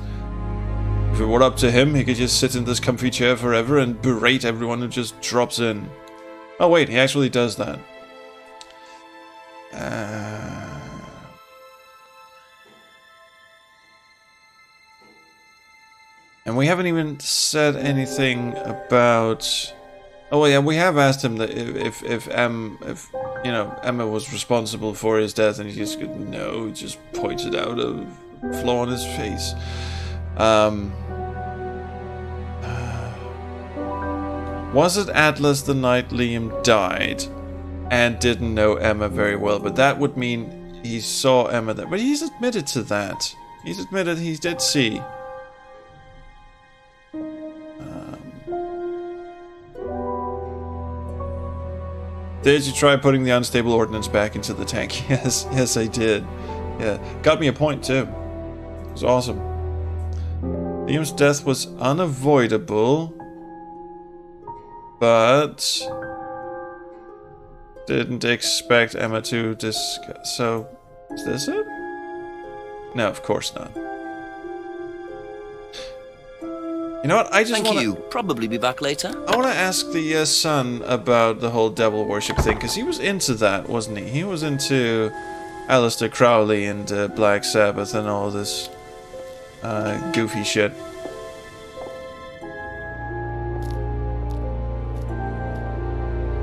If it were up to him, he could just sit in this comfy chair forever and berate everyone who just drops in. Oh wait, he actually does that. And we haven't even said anything about... Oh yeah, we have asked him that if you know, Emma was responsible for his death, and he just no, he just pointed out a flaw on his face. Was it Atlas the night Liam died and didn't know Emma very well? But that would mean he saw Emma there. But he's admitted to that. He's admitted he did see. Did you try putting the unstable ordnance back into the tank? Yes, I did. Yeah, got me a point too. It was awesome. Liam's death was unavoidable, but didn't expect Emma to discuss. So, is this it? No, of course not. You know what? I just want to... Thank you. Probably be back later. I want to ask the son about the whole devil worship thing, because he was into that, wasn't he? He was into Aleister Crowley and Black Sabbath and all this goofy shit.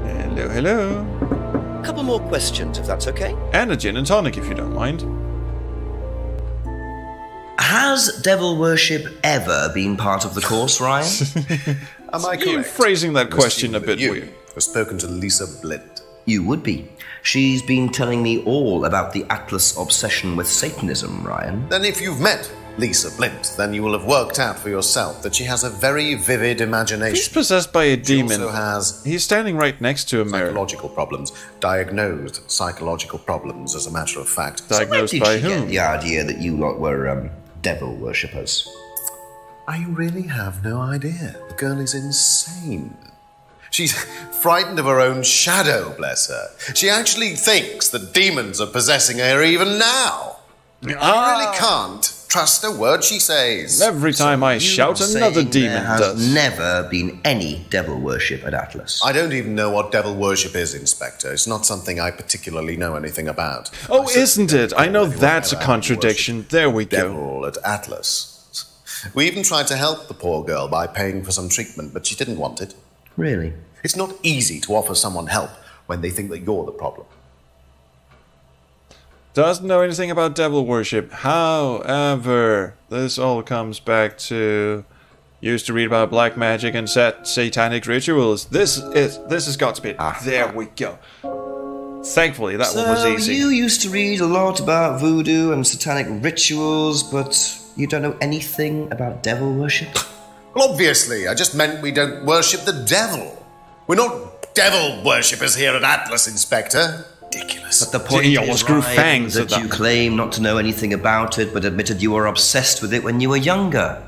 Hello, hello. Couple more questions, if that's okay. And a gin and tonic, if you don't mind. Has devil worship ever been part of the course, Ryan? Am I correct? You're phrasing that question a bit weird. I've spoken to Lisa Blint. You would be. She's been telling me all about the Atlas obsession with Satanism, Ryan. Then if you've met Lisa Blint, then you will have worked out for yourself that she has a very vivid imagination. He's possessed by a demon. She also has... He's standing right next to a mirror. Psychological problems. Diagnosed psychological problems, as a matter of fact. Diagnosed by whom? So where did she get the idea that you lot were, devil worshippers? I really have no idea. The girl is insane. She's frightened of her own shadow, bless her. She actually thinks that demons are possessing her even now. You really can't trust a word she says. Every time I shout, another demon does. There has does. never been any devil worship at Atlas. I don't even know what devil worship is, Inspector. It's not something I particularly know anything about. Oh, isn't it? I know that's a contradiction. There we go. Devil at Atlas. We even tried to help the poor girl by paying for some treatment, but she didn't want it. Really? It's not easy to offer someone help when they think that you're the problem. Doesn't know anything about devil worship. However, this all comes back to... Used to read about black magic and satanic rituals. This has got to be... There we go. Thankfully, that one was easy. You used to read a lot about voodoo and satanic rituals, but you don't know anything about devil worship? Well, obviously. I just meant we don't worship the devil. We're not devil worshippers here at Atlas, Inspector. Ridiculous. But the point is, Ryan, that you claim not to know anything about it, but admitted you were obsessed with it when you were younger.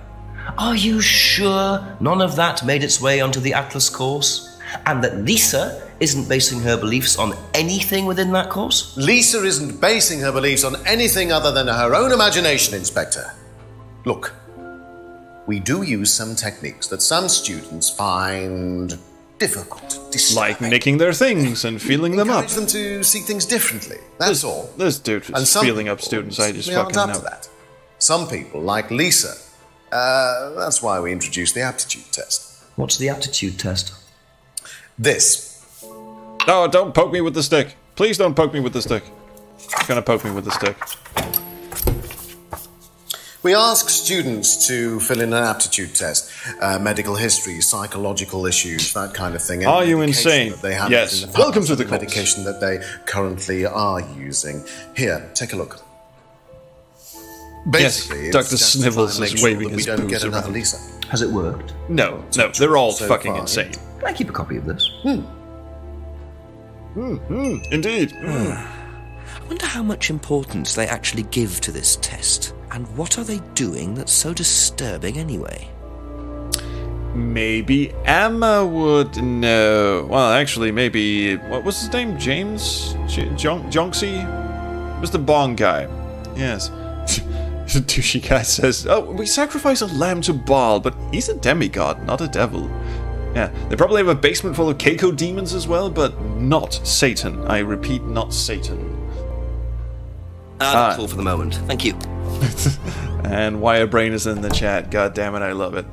Are you sure none of that made its way onto the Atlas course? And that Lisa isn't basing her beliefs on anything within that course? Lisa isn't basing her beliefs on anything other than her own imagination, Inspector. Look, we do use some techniques that some students find difficult, like nicking their things and feeling them up. Encourage them to see things differently. That's all. This dude is feeling up students. I just fucking know. That. Some people, like Lisa, that's why we introduced the aptitude test. What's the aptitude test? This. No, don't poke me with the stick. Please don't poke me with the stick. You're gonna poke me with the stick. We ask students to fill in an aptitude test, medical history, psychological issues, that kind of thing. Are you insane? Yes. Welcome to the course. Medication that they currently are using. Here, take a look. Basically, yes, Dr. Snivels is waving his boobs around. Lisa. Has it worked? No, they're all fucking insane. Can I keep a copy of this? Indeed. I wonder how much importance they actually give to this test. And what are they doing that's so disturbing anyway? Maybe Emma would know. Well, actually, maybe... What was his name? James? Jonksy? Was the Bong guy. Yes. The douchey guy says, oh, we sacrifice a lamb to Baal, but he's a demigod, not a devil. Yeah, they probably have a basement full of Keiko demons as well, but not Satan. I repeat, not Satan. That's all for the moment. Thank you. And Wirebrain is in the chat. God damn it, I love it.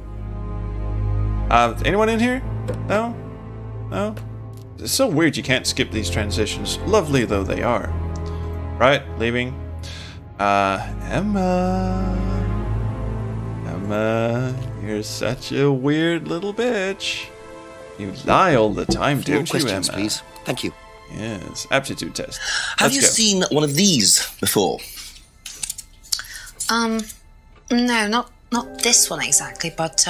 Anyone in here? No? No? It's so weird you can't skip these transitions. Lovely though they are. Right, leaving. Emma, you're such a weird little bitch. You lie all the time, don't you, Emma? Please. Thank you. Yes, aptitude test. Have you seen one of these before? No, not this one exactly, but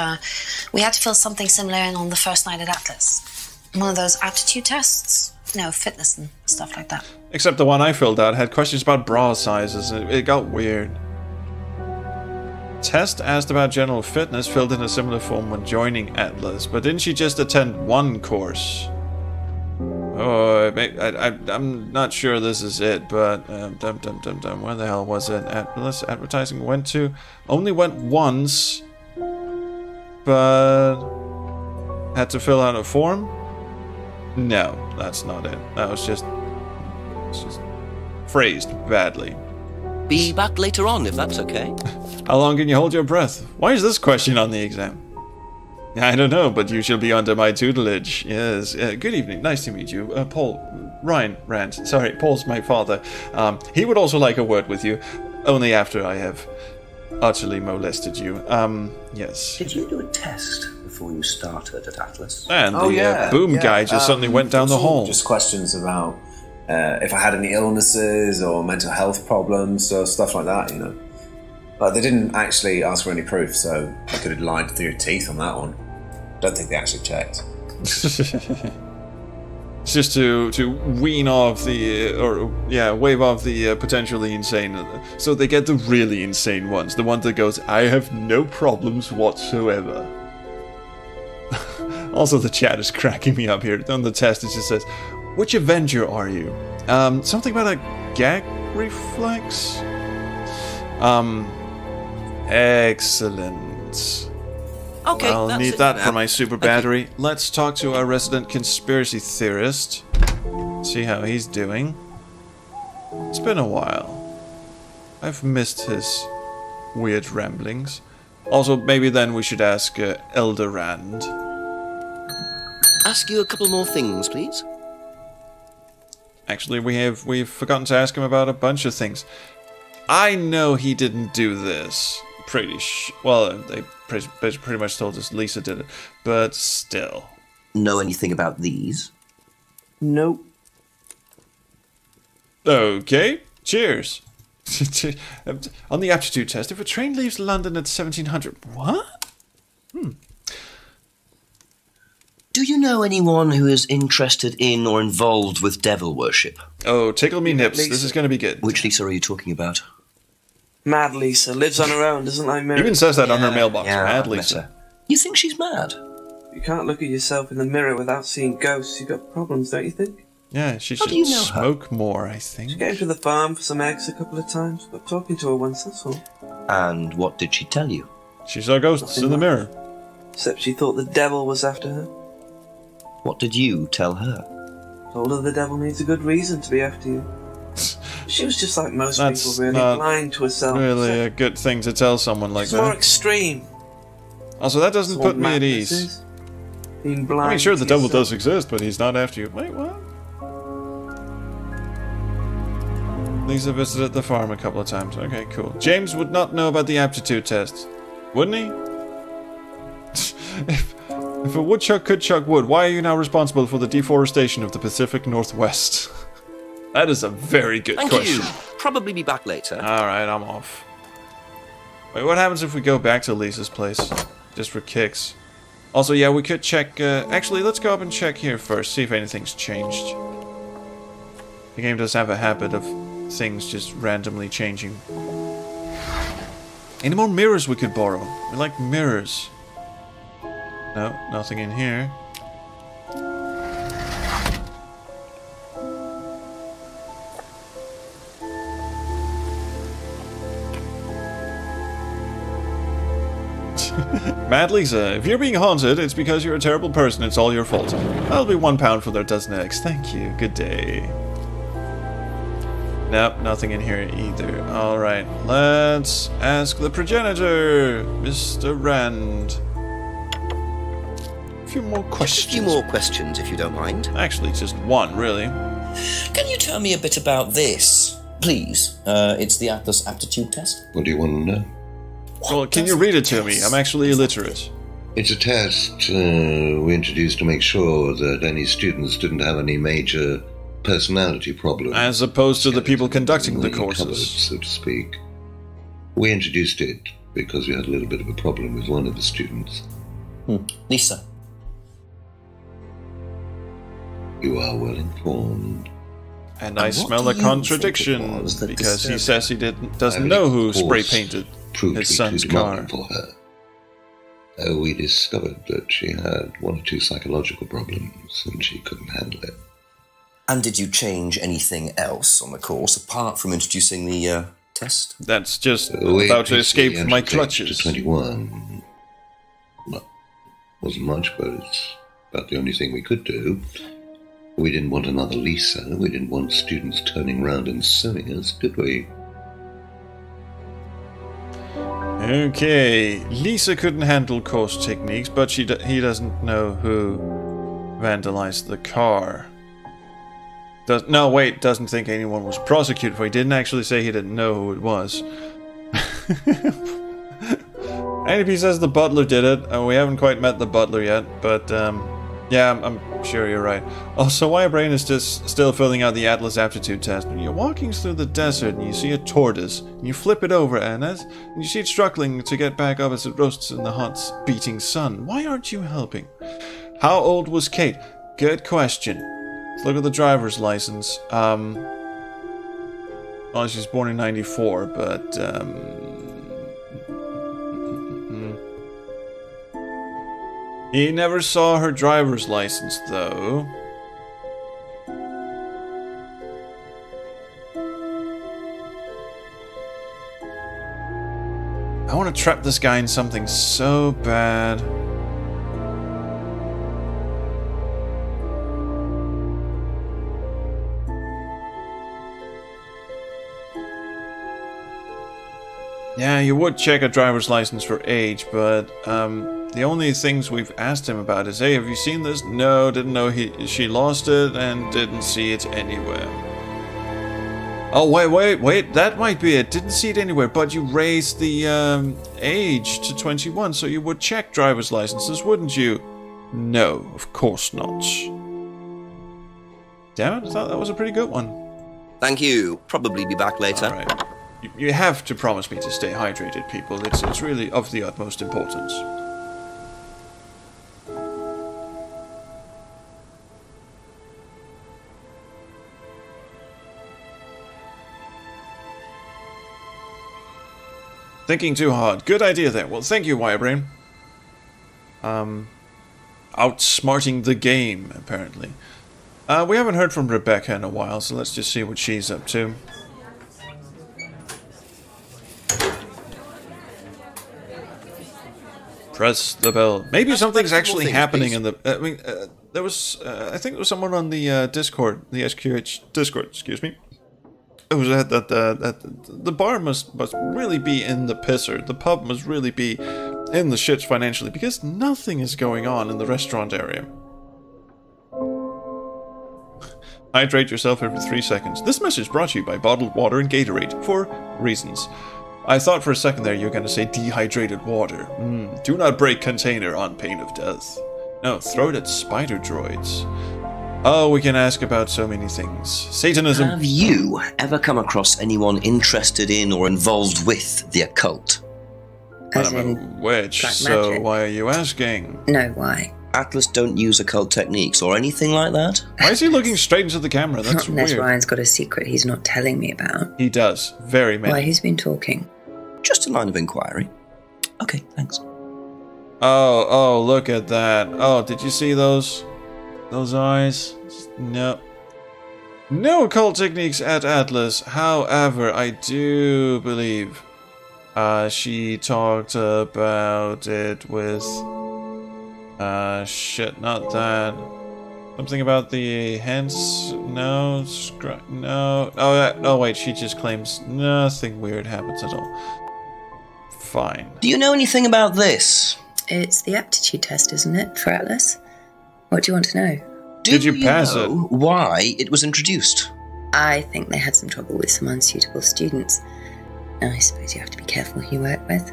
we had to fill something similar in on the first night at Atlas. One of those aptitude tests. No, fitness and stuff like that. Except the one I filled out had questions about bra sizes, and it got weird. Test asked about general fitness, filled in a similar form when joining Atlas, but didn't she just attend one course? Oh, I'm not sure this is it, but where the hell was it? Atlas advertising went to? Only went once, but had to fill out a form? No, that's not it. That was just phrased badly. Be back later on, if that's okay. How long can you hold your breath? Why is this question on the exam? I don't know, but you shall be under my tutelage. Yes. Good evening. Nice to meet you. Ryan Rand. Sorry, Paul's my father. He would also like a word with you, only after I have utterly molested you. Yes. Did you do a test before you started at Atlas? And the boom guy just suddenly went down the hall. Just questions about if I had any illnesses or mental health problems or stuff like that, you know. But they didn't actually ask for any proof, so I could have lied through your teeth on that one. Don't think they actually checked. It's just to wean off the, wave off the potentially insane, so they get the really insane ones, the one that goes, I have no problems whatsoever. Also, the chat is cracking me up here. On the test, it just says, which Avenger are you? Something about a gag reflex? Excellent. Okay, I'll need that for my super battery. Let's talk to our resident conspiracy theorist. See how he's doing. It's been a while. I've missed his weird ramblings. Also, maybe then we should ask Elderand. Ask you a couple more things, please. Actually, we've forgotten to ask him about a bunch of things. I know he didn't do this. Well, they pretty much told us Lisa did it, but still. Know anything about these? Nope. Okay, cheers. On the aptitude test, if a train leaves London at 1700... What? Do you know anyone who is interested in or involved with devil worship? Oh, tickle me nips. Lisa. This is going to be good. Which Lisa are you talking about? Mad Lisa. Lives on her own, doesn't like mirrors. Even says that on her mailbox. Mad Lisa. You think she's mad? You can't look at yourself in the mirror without seeing ghosts. You've got problems, don't you think? Yeah, she should smoke more, I think. She came to the farm for some eggs a couple of times, but talking to her once, that's all. And what did she tell you? She saw ghosts in the mirror. Except she thought the devil was after her. What did you tell her? Told her the devil needs a good reason to be after you. She was just like most That's people, really not blind to herself. Really a good thing to tell someone like It's that. more extreme. Also, that doesn't put me at ease. Is. Being blind. I mean, sure, the devil yourself. does exist, but he's not after you. Wait, what? Lisa visited the farm a couple of times. Okay, cool. James would not know about the aptitude test, wouldn't he? If a woodchuck could chuck wood, why are you now responsible for the deforestation of the Pacific Northwest? That is a very good question. Thank you. Probably be back later. Alright, I'm off. Wait, what happens if we go back to Lisa's place? Just for kicks. Also, yeah, we could check... actually, let's go up and check here first, see if anything's changed. The game does have a habit of things just randomly changing. Any more mirrors we could borrow? We like mirrors. No, nothing in here. Mad Lisa, if you're being haunted, it's because you're a terrible person. It's all your fault. That'll be £1 for their dozen eggs. Thank you. Good day. Nope, nothing in here either. Alright, let's ask the progenitor, Mr. Rand. A few more questions. Just a few more questions, if you don't mind. Actually, just one, really. Can you tell me a bit about this, please? It's the Atlas aptitude test. What do you want to know? Well, can you read it to me? I'm actually illiterate. It's a test we introduced to make sure that any students didn't have any major personality problems. As opposed to the people conducting the courses. Covered, so to speak. We introduced it because we had a little bit of a problem with one of the students. Lisa. You are well informed. And I smell a contradiction because he says he doesn't know who spray painted his son's car. For her. We discovered that she had one or two psychological problems and she couldn't handle it. And did you change anything else on the course apart from introducing the test? That's just about to escape from my clutches. To 21. Well, wasn't much, but it's about the only thing we could do. We didn't want another Lisa. We didn't want students turning around and suing us, did we? Okay, Lisa couldn't handle course techniques, but he doesn't know who vandalized the car. Doesn't think anyone was prosecuted for. He didn't actually say he didn't know who it was. And if he says the butler did it, we haven't quite met the butler yet, but yeah, I'm sure you're right. Also, why brain is just still filling out the Atlas aptitude test. When you're walking through the desert and you see a tortoise, and you flip it over, and you see it struggling to get back up as it roasts in the hot, beating sun. Why aren't you helping? How old was Kate? Good question. Let's look at the driver's license. Well, she's born in 94, but he never saw her driver's license, though. I want to trap this guy in something so bad. Yeah, you would check a driver's license for age, but the only things we've asked him about is, hey, have you seen this? No, didn't know she lost it and didn't see it anywhere. Oh, wait, that might be it. Didn't see it anywhere, but you raised the age to 21, so you would check driver's licenses, wouldn't you? No, of course not. Damn it, I thought that was a pretty good one. Thank you. Probably be back later. All right. You have to promise me to stay hydrated, people. It's really of the utmost importance. Thinking too hard. Good idea there. Well, thank you, Wirebrain. Outsmarting the game, apparently. We haven't heard from Rebecca in a while, so let's just see what she's up to. Press the bell. Maybe something's actually happening in the... I mean, there was... I think there was someone on the Discord, the SQH Discord, excuse me. It was that the bar must really be in the pisser. The pub must really be in the shits financially, because nothing is going on in the restaurant area. Hydrate yourself every 3 seconds. This message brought to you by bottled water and Gatorade, for reasons. I thought for a second there you were going to say dehydrated water. Do not break container on pain of death. No, throw it at spider droids. Oh, we can ask about so many things. Satanism. Have you ever come across anyone interested in or involved with the occult? As in which? black So magic? why are you asking? No, why? Atlas don't use occult techniques or anything like that? Why is he looking straight into the camera? That's Not unless weird. Ryan's got a secret he's not telling me about. He does. Very many. Why, who's been talking? Just a line of inquiry. Okay, thanks. Oh, look at that. Oh, did you see those eyes? No. No occult techniques at Atlas. However, I do believe she talked about it with shit, not that. Something about the hands? No. No. Oh wait, she just claims nothing weird happens at all. Fine. Do you know anything about this? It's the aptitude test, isn't it, for Atlas? What do you want to know? Did you pass it? Why it was introduced? I think they had some trouble with some unsuitable students. I suppose you have to be careful who you work with.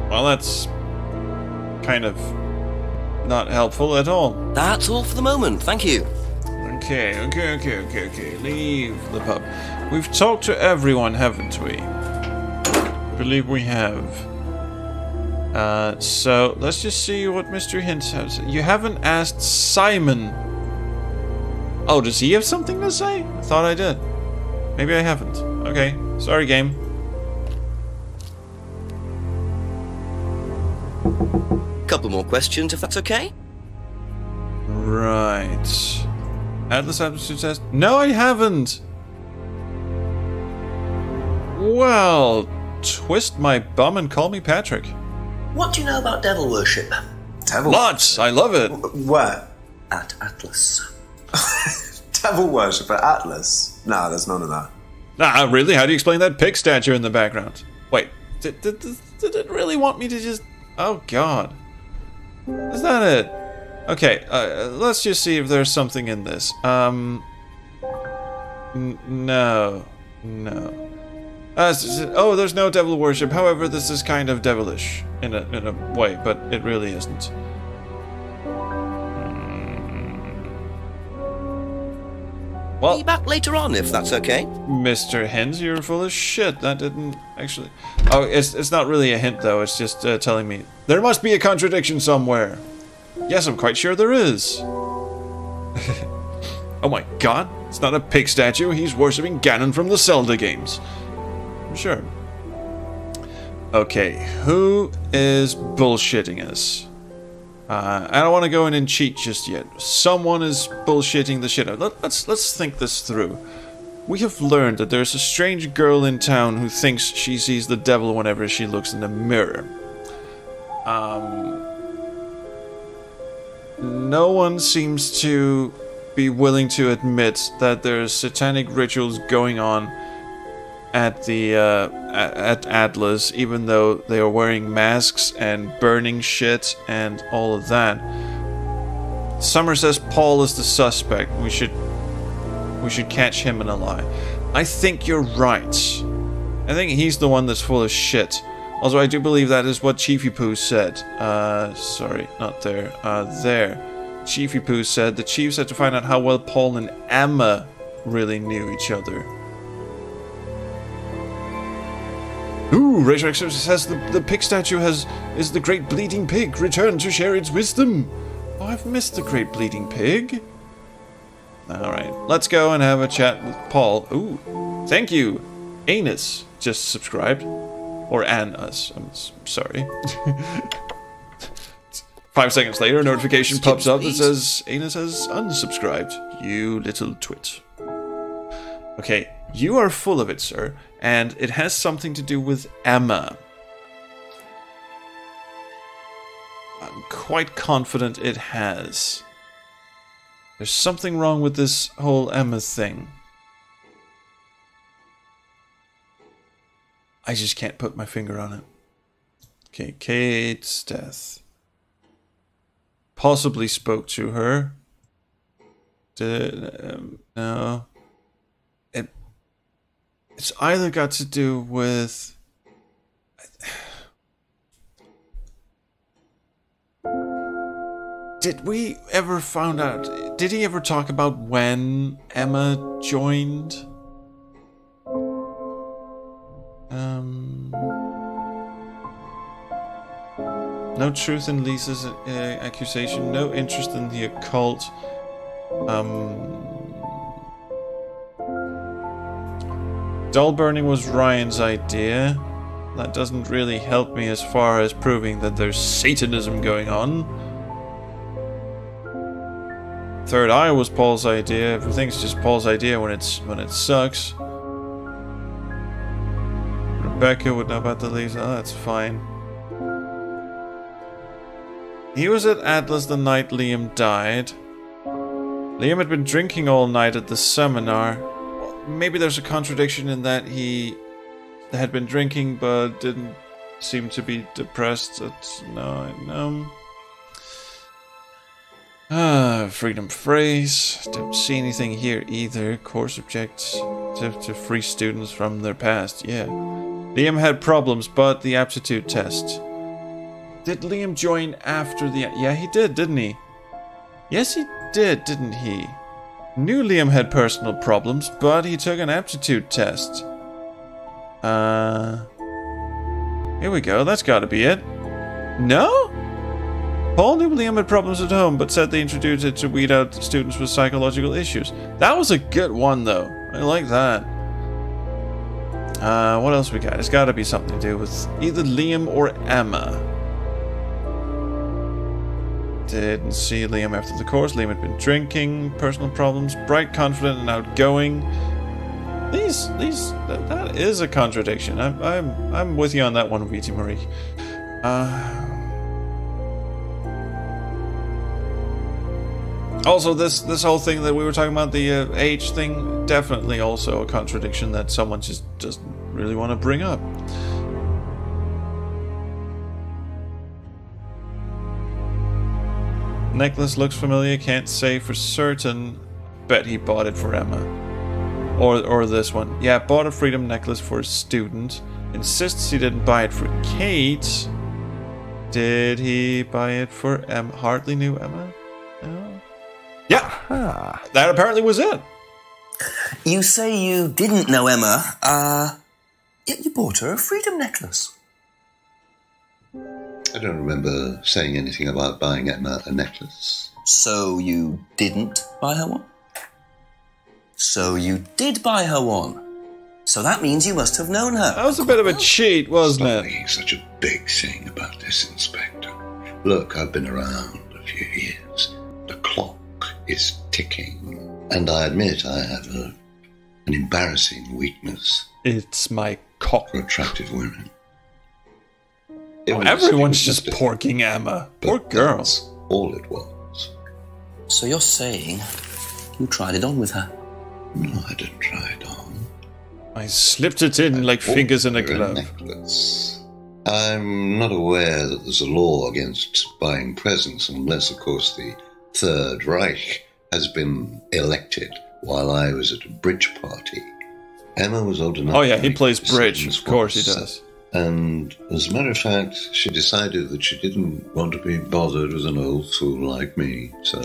Well, that's kind of not helpful at all. That's all for the moment, thank you. Okay. Leave the pub. We've talked to everyone, haven't we? I believe we have. So let's just see what Mr. Hint has. You haven't asked Simon. Oh, does he have something to say? I thought I did. Maybe I haven't. Okay, sorry, game. Couple more questions, if that's okay? Right. Atlas aptitude test? No, I haven't. Well, twist my bum and call me Patrick. What do you know about devil worship? Devil? Lots. I love it. Where? At Atlas. Devil worship at Atlas? No, there's none of that. Nah, really? How do you explain that pig statue in the background? Wait, did it really want me to just... Oh, God. Is that it? Okay, let's just see if there's something in this. No. Oh, there's no devil worship. However, this is kind of devilish in a way, but it really isn't. Well, be back later on if that's okay. Mr. Hint, you're full of shit. That didn't actually. Oh, it's not really a hint though. It's just telling me there must be a contradiction somewhere. Yes, I'm quite sure there is. Oh my God! It's not a pig statue. He's worshipping Ganon from the Zelda games. I'm sure. Okay, who is bullshitting us? I don't want to go in and cheat just yet. Someone is bullshitting the shit out. Let's think this through. We have learned that there's a strange girl in town who thinks she sees the devil whenever she looks in the mirror. No one seems to be willing to admit that there's satanic rituals going on at the at Atlas, even though they are wearing masks and burning shit and all of that. Summer says Paul is the suspect. We should catch him in a lie. I think you're right. I think he's the one that's full of shit. Also, I do believe that is what Chiefy Poo said. Sorry, not there. There. Chiefy Poo said the Chiefs had to find out how well Paul and Emma really knew each other. Ooh, Razor says the pig statue is the great bleeding pig returned to share its wisdom. Oh, I've missed the great bleeding pig. Alright, let's go and have a chat with Paul. Ooh, thank you. Anus just subscribed. Or Anus, I'm sorry. 5 seconds later, a notification pops up that says Anus has unsubscribed. You little twit. Okay, you are full of it, sir. And it has something to do with Emma. I'm quite confident it has. There's something wrong with this whole Emma thing. I just can't put my finger on it. Okay, Kate's death. Possibly spoke to her. No. It's either got to do with... Did we ever find out... Did he ever talk about when Emma joined? No truth in Lisa's accusation. No interest in the occult. Doll burning was Ryan's idea. That doesn't really help me as far as proving that there's Satanism going on. Third eye was Paul's idea. Everything's just Paul's idea when it sucks. Rebecca would know about the leaves. Oh, that's fine. He was at Atlas the night Liam died. Liam had been drinking all night at the seminar. Well, maybe there's a contradiction in that he had been drinking but didn't seem to be depressed. No. Freedom phrase. Don't see anything here either. Course objective to free students from their past. Yeah. Liam had problems, but the aptitude test. Did Liam join after the... Yeah, he did, didn't he? Yes, he did, didn't he? Knew Liam had personal problems, but he took an aptitude test. Here we go, that's gotta be it. No? Paul knew Liam had problems at home, but said they introduced it to weed out students with psychological issues. That was a good one, though. I like that. What else we got? It's gotta be something to do with either Liam or Emma. Didn't see Liam after the course. Liam had been drinking, personal problems, bright, confident, and outgoing. That is a contradiction. I'm with you on that one, VT Marie. Also, this whole thing that we were talking about, the age thing, definitely also a contradiction that someone just doesn't really want to bring up. Necklace looks familiar, can't say for certain. Bet he bought it for Emma. Or this one. Yeah, bought a freedom necklace for a student. Insists he didn't buy it for Kate. Did he buy it for Emma? Hardly knew Emma? No. Yeah, that apparently was it. You say you didn't know Emma, yet you bought her a freedom necklace. I don't remember saying anything about buying Emma a necklace. So you didn't buy her one? So you did buy her one. So that means you must have known her. That was a bit of a cheat, wasn't Stop making such a big thing about this, Inspector. Look, I've been around a few years. The clock is ticking. And I admit I have an embarrassing weakness. It's my cock. For attractive women. Everyone's just porking Emma. Poor girl. That's all it was. So you're saying you tried it on with her? No, I didn't try it on. I slipped it in like fingers in a glove. Necklace. I'm not aware that there's a law against buying presents unless, of course, the Third Reich has been elected while I was at a bridge party. Emma was old enough. Oh yeah, he plays bridge. Of course he does. And as a matter of fact, she decided that she didn't want to be bothered with an old fool like me. So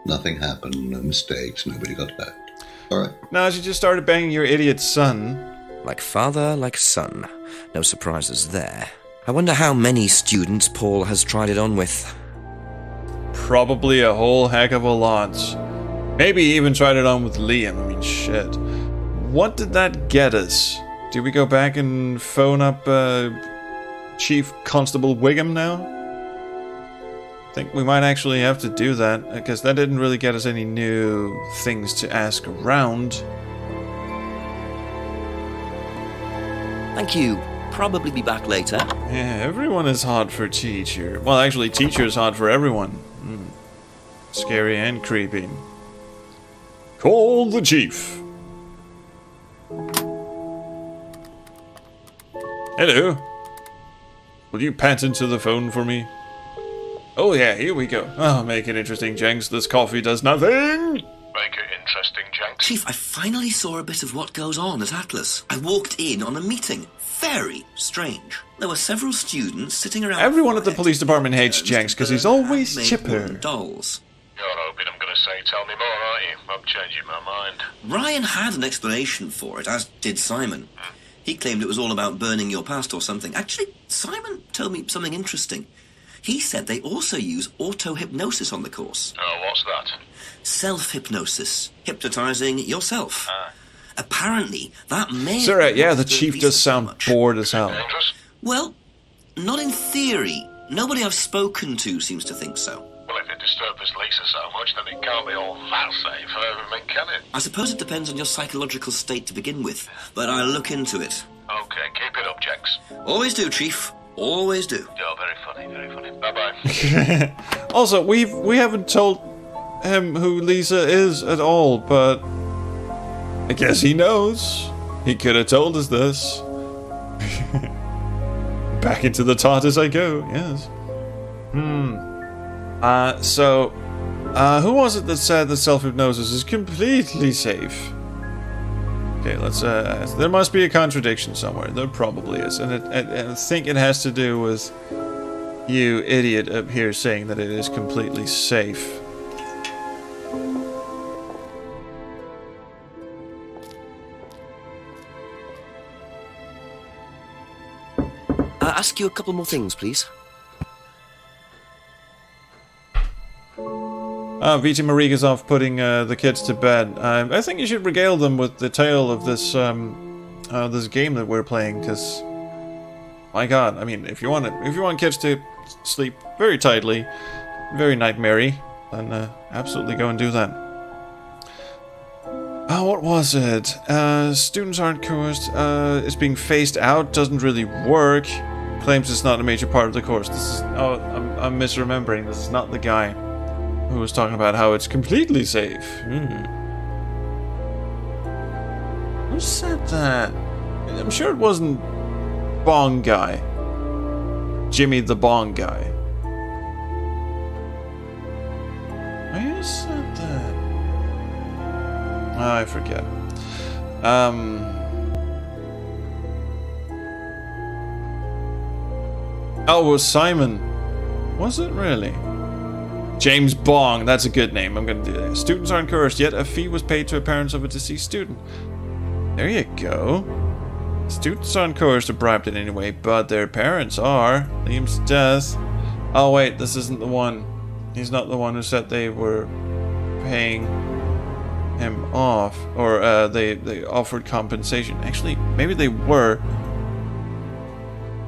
nothing happened, no mistakes, nobody got hurt. All right. Now she just started banging your idiot son. Like father, like son. No surprises there. I wonder how many students Paul has tried it on with. Probably a whole heck of a lot. Maybe he even tried it on with Liam. I mean, shit. What did that get us? Do we go back and phone up Chief Constable Wiggum now? I think we might actually have to do that, because that didn't really get us any new things to ask around. Thank you. Probably be back later. Yeah, everyone is hot for teacher. Well, actually, teacher is hot for everyone. Scary and creepy. Call the chief. Hello. Will you pant into the phone for me? Oh yeah, here we go. Oh, make it interesting, Jenks. This coffee does nothing. Make it interesting, Jenks. Chief, I finally saw a bit of what goes on at Atlas. I walked in on a meeting. Very strange. There were several students sitting around. Everyone at the police department hates Jenks because he's always chipper. Dolls. You're hoping I'm going to say tell me more, aren't you? I'm changing my mind. Ryan had an explanation for it, as did Simon. He claimed it was all about burning your past or something. Actually, Simon told me something interesting. He said they also use auto-hypnosis on the course. Oh, what's that? Self-hypnosis. Hypnotizing yourself. Apparently, that may... Sir, yeah, the chief does sound bored as hell. Well, not in theory. Nobody I've spoken to seems to think so. Well, if it disturbed this Lisa so much, then it can't be all that safe, I mean, can it? I suppose it depends on your psychological state to begin with, but I'll look into it. Okay, keep it up, Jex. Always do, Chief. Always do. Oh, very funny, very funny. Bye-bye. Also, we haven't told him who Lisa is at all, but I guess he knows. He could have told us this. Back into the TARDIS I go, yes. Who was it that said that self-hypnosis is completely safe? Okay, let's, there must be a contradiction somewhere. There probably is. And I think it has to do with you idiot up here saying that it is completely safe. Ask you a couple more things, please. Viti Mariga's off putting the kids to bed. I think you should regale them with the tale of this this game that we're playing, because my God, I mean, if you want kids to sleep very tightly, very nightmare-y, then absolutely go and do that. Oh, what was it? Students aren't coerced. It's being phased out. Doesn't really work. Claims it's not a major part of the course. This is... Oh, I'm misremembering. This is not the guy who was talking about how it's completely safe. Who said that? I'm sure it wasn't Bong Guy. Jimmy the Bong Guy. Who said that? Oh, I forget. Oh, it was Simon. Was it really? James Bong, that's a good name. I'm gonna do that. Students aren't coerced, yet a fee was paid to the parents of a deceased student. There you go. Students aren't coerced or bribed in any way, but their parents are. Liam's death. Oh wait, this isn't the one. He's not the one who said they were paying him off, or they offered compensation. Actually, maybe they were.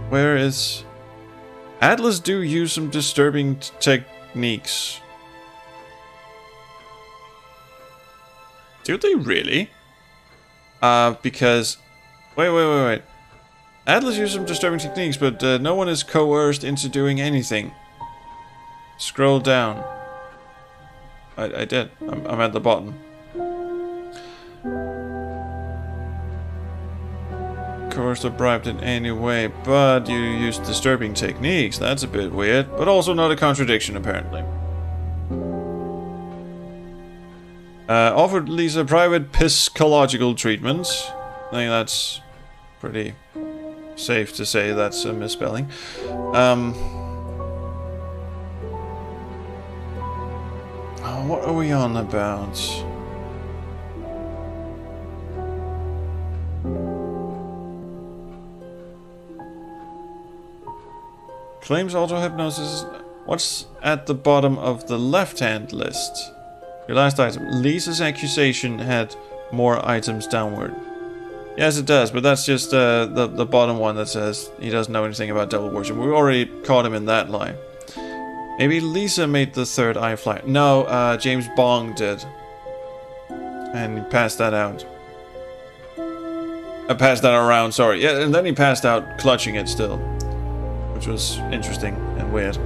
Where is... Atlas do use some disturbing techniques. Do they really? Because... Wait. Atlas used some disturbing techniques, but no one is coerced into doing anything. Scroll down. I did. I'm at the bottom. Coerced or bribed in any way, but you used disturbing techniques. That's a bit weird, but also not a contradiction, apparently. Offered Lisa private psychological treatments. I think that's pretty safe to say that's a misspelling. Oh, what are we on about? Claims auto-hypnosis. What's at the bottom of the left-hand list? Your last item. Lisa's accusation had more items downward. Yes, it does, but that's just the bottom one that says he doesn't know anything about devil worship. We already caught him in that lie. Maybe Lisa made the third eye fly. No, James Bong did. And he passed that out. Passed that around, sorry. Yeah, and then he passed out clutching it still. Which was interesting and weird.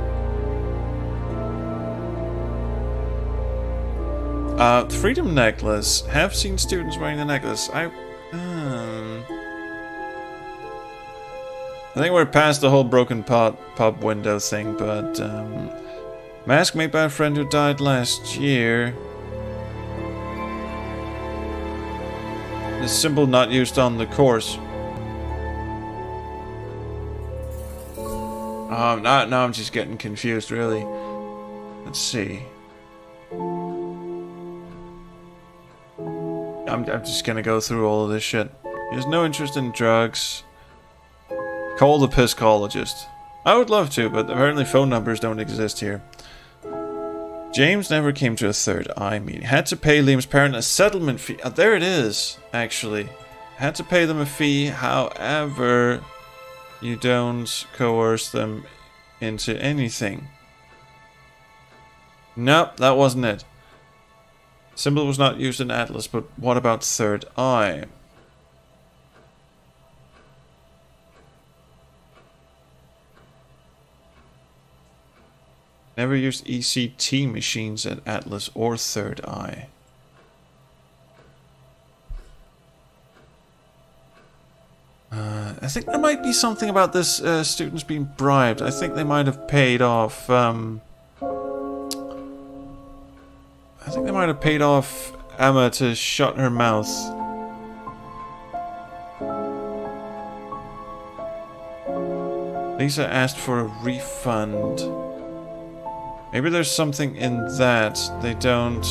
The Freedom Necklace. Have seen students wearing the necklace. I think we're past the whole broken pub window thing, but mask made by a friend who died last year. The symbol not used on the course. Now I'm just getting confused, really. Let's see. I'm just gonna go through all of this shit. He has no interest in drugs. Call the piscologist. I would love to, but apparently phone numbers don't exist here. James never came to a third eye meeting. Had to pay Liam's parent a settlement fee. Oh, there it is, actually. Had to pay them a fee, however, you don't coerce them into anything. Nope, that wasn't it. Symbol was not used in Atlas, but what about third eye? Never used ECT machines at Atlas or third eye. I think there might be something about this students being bribed. I think they might have paid off. I think they might have paid off Emma to shut her mouth. Lisa asked for a refund. Maybe there's something in that. They don't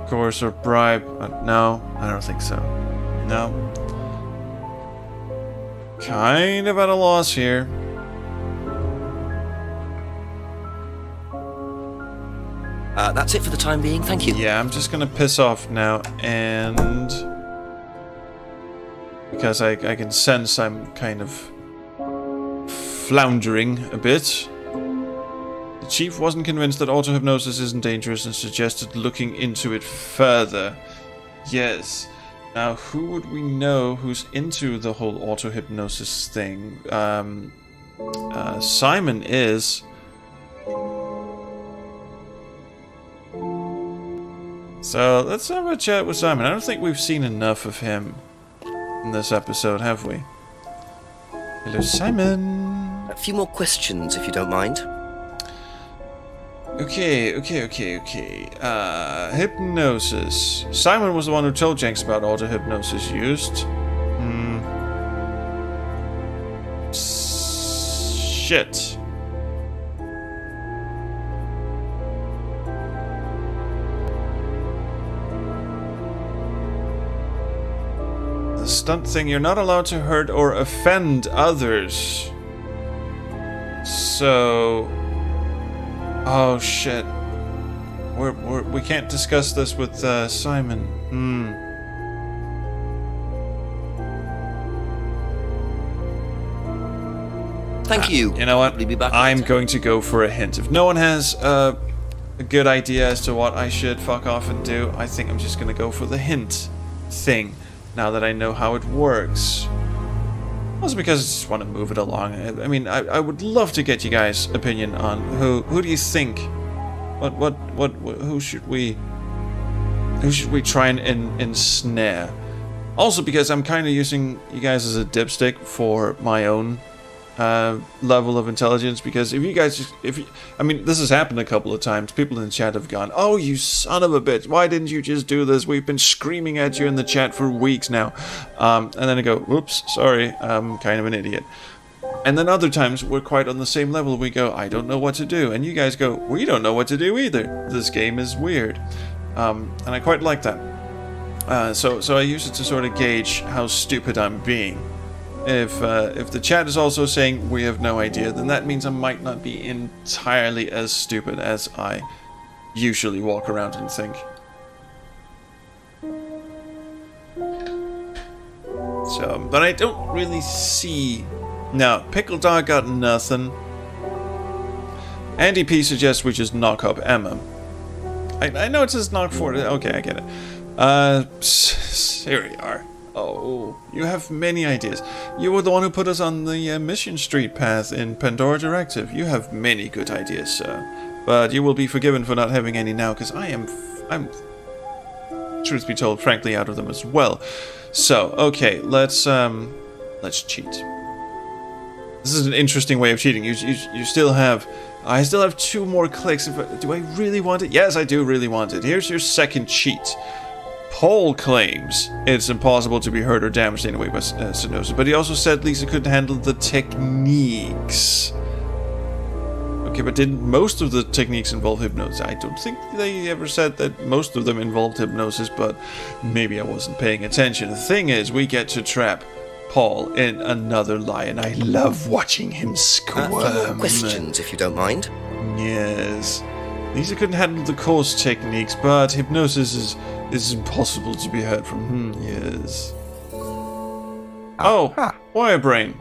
coerce or bribe. No, I don't think so. No. Kind of at a loss here. That's it for the time being, thank you. Yeah, I'm just gonna piss off now, and because I can sense I'm kind of floundering a bit. The chief wasn't convinced that auto-hypnosis isn't dangerous and suggested looking into it further. Yes. Now, who would we know who's into the whole auto-hypnosis thing? Simon is. So, let's have a chat with Simon. I don't think we've seen enough of him in this episode, have we? Hello, Simon. A few more questions, if you don't mind. Okay. Hypnosis. Simon was the one who told Jenks about auto-hypnosis used. Shit. The stunt thing, you're not allowed to hurt or offend others. So... Oh shit. We can't discuss this with Simon. Thank you. You know what? Be back I'm going to go for a hint. If no one has a good idea as to what I should fuck off and do, I think I'm just going to go for the hint thing, now that I know how it works. Also because I just want to move it along. I mean, I would love to get you guys' opinion on who do you think? Who should we try and ensnare? Also because I'm kind of using you guys as a dipstick for my own level of intelligence, because if you guys I mean, this has happened a couple of times. People in the chat have gone, "Oh, you son of a bitch, why didn't you just do this? We've been screaming at you in the chat for weeks now." And then I go, "Whoops, sorry, I'm kind of an idiot." And then other times we're quite on the same level. We go, "I don't know what to do," and you guys go, "We don't know what to do either. This game is weird," and I quite like that. So I use it to sort of gauge how stupid I'm being. If the chat is also saying we have no idea, then that means I might not be entirely as stupid as I usually walk around and think. So, but I don't really see... No, Pickle Dog got nothing. Andy P suggests we just knock up Emma. I know it says knock for it. Okay, I get it. Here we are. Oh, you have many ideas. You were the one who put us on the Mission Street path in Pandora Directive. You have many good ideas, sir. But you will be forgiven for not having any now, because I'm, truth be told, frankly out of them as well. So, okay, let's cheat. This is an interesting way of cheating. You still have... I still have 2 more clicks. Do I really want it? Yes, I do really want it. Here's your second cheat. Paul claims it's impossible to be hurt or damaged anyway by hypnosis, but he also said Lisa couldn't handle the techniques. Okay, but didn't most of the techniques involve hypnosis? I don't think they ever said that most of them involved hypnosis, but maybe I wasn't paying attention. The thing is, we get to trap Paul in another lie, and I love watching him squirm. Questions, if you don't mind. Yes. Lisa couldn't handle the course techniques, but hypnosis is impossible to be heard from. Yes. Oh, Wirebrain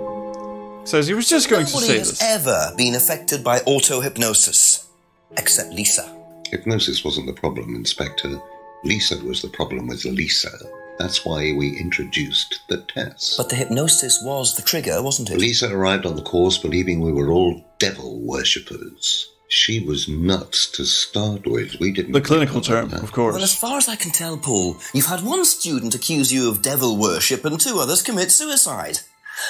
says he was just going to say this. Nobody has ever been affected by auto-hypnosis, except Lisa. Hypnosis wasn't the problem, Inspector. Lisa was the problem with Lisa. That's why we introduced the test. But the hypnosis was the trigger, wasn't it? Lisa arrived on the course believing we were all devil worshippers. She was nuts to start with. We didn't... The clinical term, of course. Well, as far as I can tell, Paul, you've had one student accuse you of devil worship and 2 others commit suicide.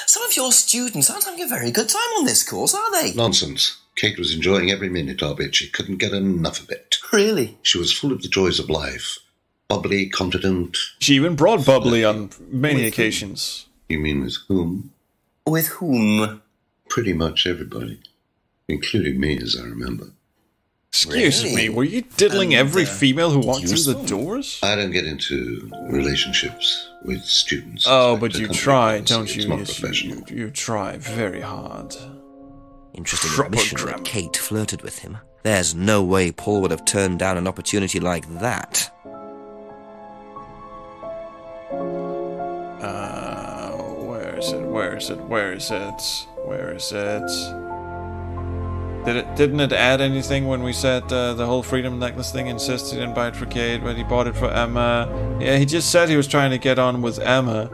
Some of your students aren't having a very good time on this course, are they? Nonsense. Kate was enjoying every minute of it. She couldn't get enough of it. Really? She was full of the joys of life. Bubbly, confident. She even brought bubbly on many occasions. You mean with whom? With whom? Pretty much everybody. Including me, as I remember. Excuse me, were you diddling every female who walked through the doors? I don't get into relationships with students. Oh, but you try, don't it's you? not Yes, professional. you try very hard. Interesting admission that Kate flirted with him. There's no way Paul would have turned down an opportunity like that. Where is it? Didn't it add anything when we said the whole freedom necklace thing? Insisted he didn't buy it for Kate, but he bought it for Emma. Yeah, he just said he was trying to get on with Emma.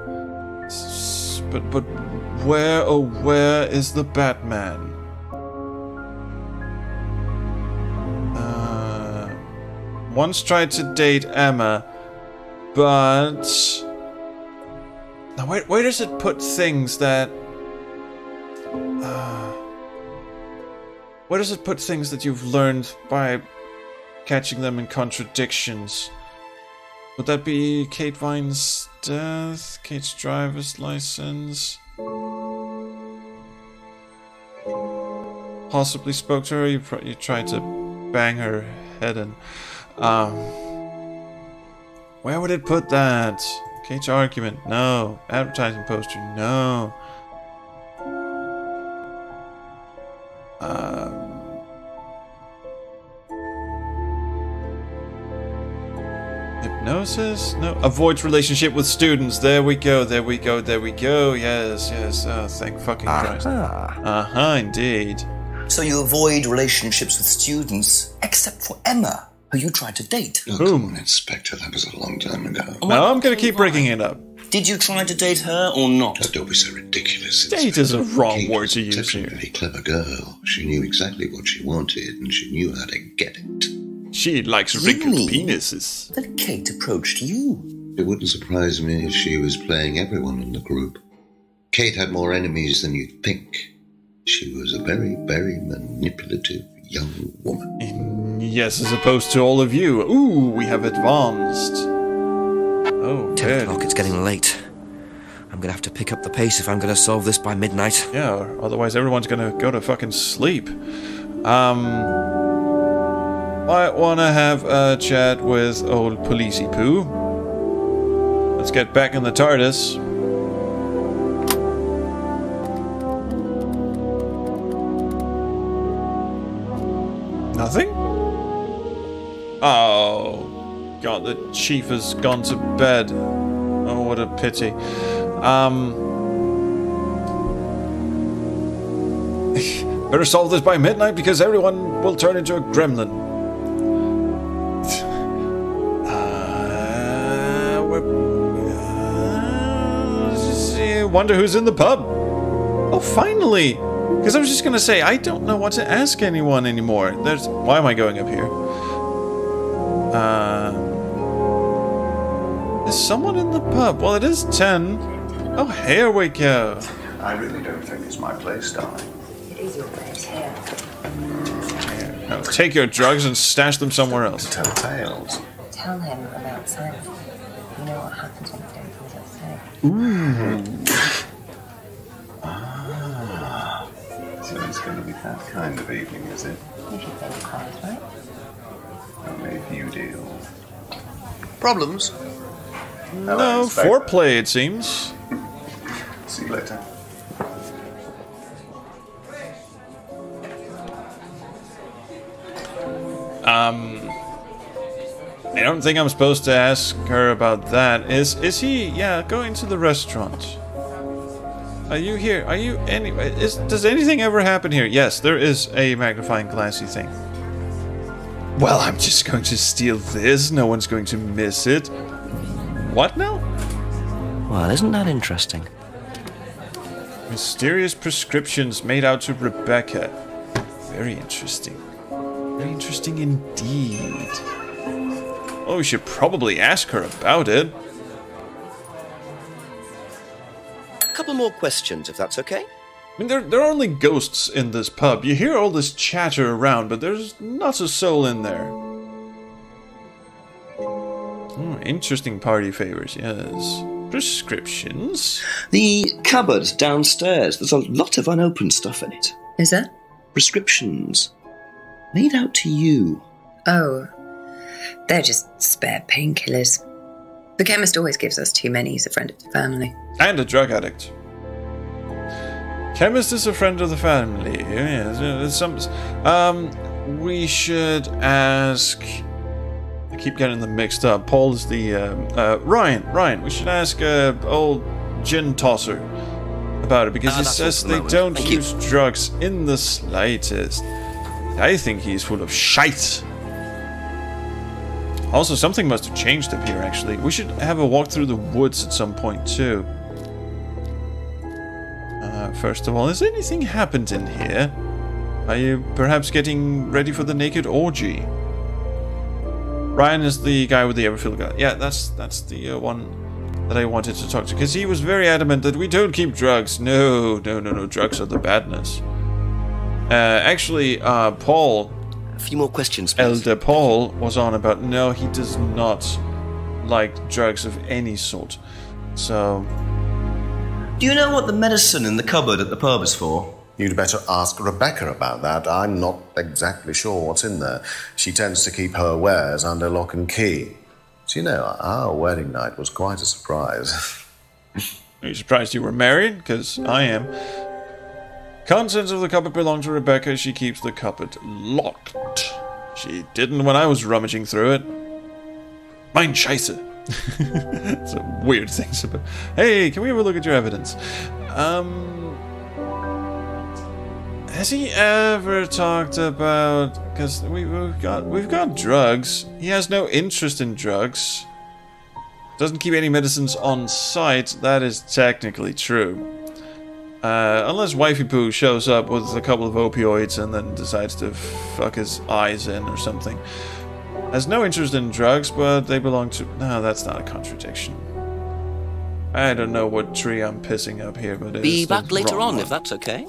But where, oh where is the Batman? Once tried to date Emma, but... Now, where does it put things that... where does it put things that you've learned by catching them in contradictions? Would that be Kate Vine's death? Kate's driver's license? Possibly spoke to her, you tried to bang her head in. Where would it put that? Kate's argument, no. Advertising poster, no. Hypnosis? No. Avoids relationship with students. There we go. Yes. Oh, thank fucking Christ. Indeed. So you avoid relationships with students, except for Emma, who you tried to date. Oh, come on, Inspector. That was a long time ago. No, I'm going to keep bringing it up. Did you try to date her or not? Oh, don't be so ridiculous. Date is a wrong Kate word to use here. Was a very clever girl. She knew exactly what she wanted, and she knew how to get it. She likes wrinkled penises. That Kate approached you. It wouldn't surprise me if she was playing everyone in the group. Kate had more enemies than you'd think. She was a very, very manipulative young woman. Yes, as opposed to all of you. Ooh, we have advanced. Oh, 10 o'clock, it's getting late. I'm gonna have to pick up the pace if I'm gonna solve this by midnight. Yeah, or otherwise everyone's gonna go to fucking sleep. Might wanna have a chat with old Policey Poo. Let's get back in the TARDIS. Nothing? Oh, God, the chief has gone to bed. Oh, what a pity. Better solve this by midnight because everyone will turn into a gremlin. Wonder who's in the pub. Oh, finally! Because I was just gonna say, I don't know what to ask anyone anymore. Why am I going up here? Is someone in the pub? Well, it is 10. Oh, here we go. I really don't think it's my place, darling. It is your place here. Now, take your drugs and stash them somewhere else. Tell tales. Tell him about Simon. You know what happens when you don't things upset. Ooh. So it's going to be that kind of evening, is it? If you play the cards right. Only if you deal. Problems? No, foreplay, it seems. See you later. I don't think I'm supposed to ask her about that. Is he? Yeah, going to the restaurant. Are you here? Are you anyway? Does anything ever happen here? Yes, there is a magnifying glassy thing. Well, I'm just going to steal this. No one's going to miss it. What now? Well, isn't that interesting? Mysterious prescriptions made out to Rebecca. Very interesting. Very interesting indeed. Oh, we should probably ask her about it. A couple more questions, if that's okay. I mean, there are only ghosts in this pub. You hear all this chatter around, but there's not a soul in there. Oh, interesting party favors, yes. Prescriptions. The cupboard downstairs. There's a lot of unopened stuff in it. Is there? Prescriptions. Made out to you. Oh. They're just spare painkillers. The chemist always gives us too many. He's a friend of the family. And a drug addict. Chemist is a friend of the family. Yes, we should ask... I keep getting them mixed up. Paul is the... Ryan, we should ask old gin tosser about it, because he says they don't use drugs in the slightest. I think he's full of shite. Also, something must have changed up here, actually. We should have a walk through the woods at some point, too. First of all, has anything happened in here? Are you perhaps getting ready for the naked orgy? Ryan is the guy with the Everfield gun. Yeah, that's the one that I wanted to talk to, because he was very adamant that we don't keep drugs. No, drugs are the badness. Actually, Paul... A few more questions, please. Elder Paul was on about, no, he does not like drugs of any sort. So... Do you know what the medicine in the cupboard at the pub is for? You'd better ask Rebecca about that. I'm not exactly sure what's in there. She tends to keep her wares under lock and key. So, you know, our wedding night was quite a surprise. Are you surprised you were married? Because I am. Contents of the cupboard belong to Rebecca. She keeps the cupboard locked. She didn't when I was rummaging through it. Mein Scheiße. It's a weird thing. Hey, can we have a look at your evidence? Has he ever talked about... Because we've got drugs. He has no interest in drugs. Doesn't keep any medicines on site. That is technically true. Unless Wifey Poo shows up with a couple of opioids and then decides to fuck his eyes in or something. Has no interest in drugs, but they belong to... No, that's not a contradiction. I don't know what tree I'm pissing up here, but it's be back later on, if that's okay.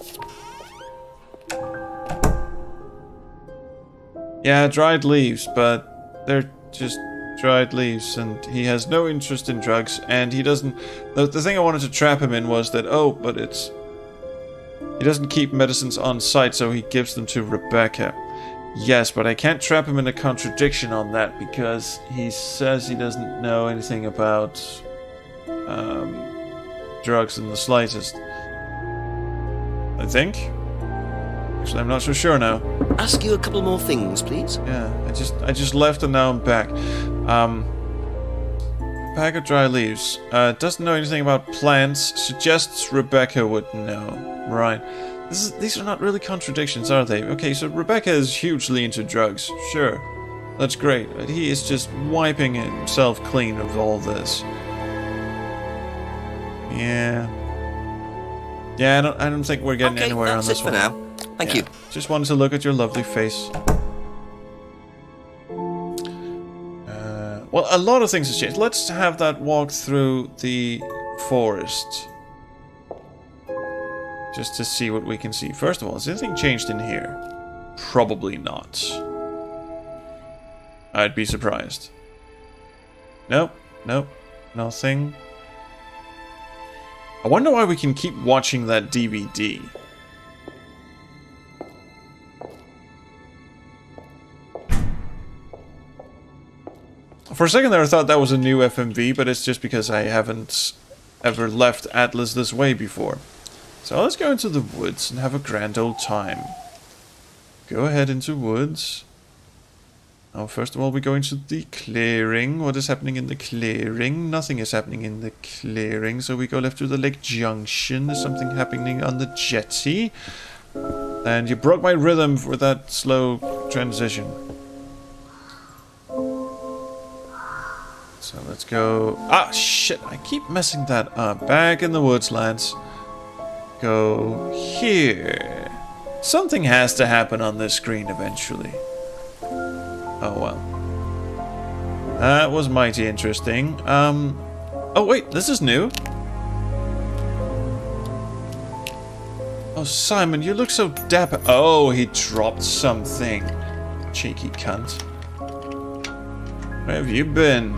Yeah, dried leaves, but they're just dried leaves, and he has no interest in drugs, and he doesn't... The thing I wanted to trap him in was that, oh, but it's... He doesn't keep medicines on site, so he gives them to Rebecca. Yes, but I can't trap him in a contradiction on that, because he says he doesn't know anything about drugs in the slightest. I think. Actually, I'm not so sure now. Ask you a couple more things, please. Yeah, I just left and now I'm back. Pack of dry leaves. Doesn't know anything about plants. Suggests Rebecca would know. Right. These are not really contradictions, are they? Okay, so Rebecca is hugely into drugs. Sure. That's great. But he is just wiping himself clean of all this. Yeah. Yeah, I don't think we're getting anywhere on this one. Okay, that's it for now. Thank you. Just wanted to look at your lovely face. Well, a lot of things have changed. Let's have that walk through the forest. Just to see what we can see. First of all, has anything changed in here? Probably not. I'd be surprised. Nope, nothing. I wonder why we can keep watching that DVD. For a second there I thought that was a new FMV, but it's just because I haven't ever left Atlas this way before. So let's go into the woods and have a grand old time. Go ahead into woods. Oh, first of all, we go into the clearing. What is happening in the clearing? Nothing is happening in the clearing. So we go left to the Lake Junction. There's something happening on the jetty. And you broke my rhythm for that slow transition. So let's go... Ah, shit. I keep messing that up. Back in the woods, lads. Go here. Something has to happen on this screen eventually. Oh well. That was mighty interesting. Oh wait, this is new. Oh Simon, you look so dapper. Oh, he dropped something. Cheeky cunt. Where have you been?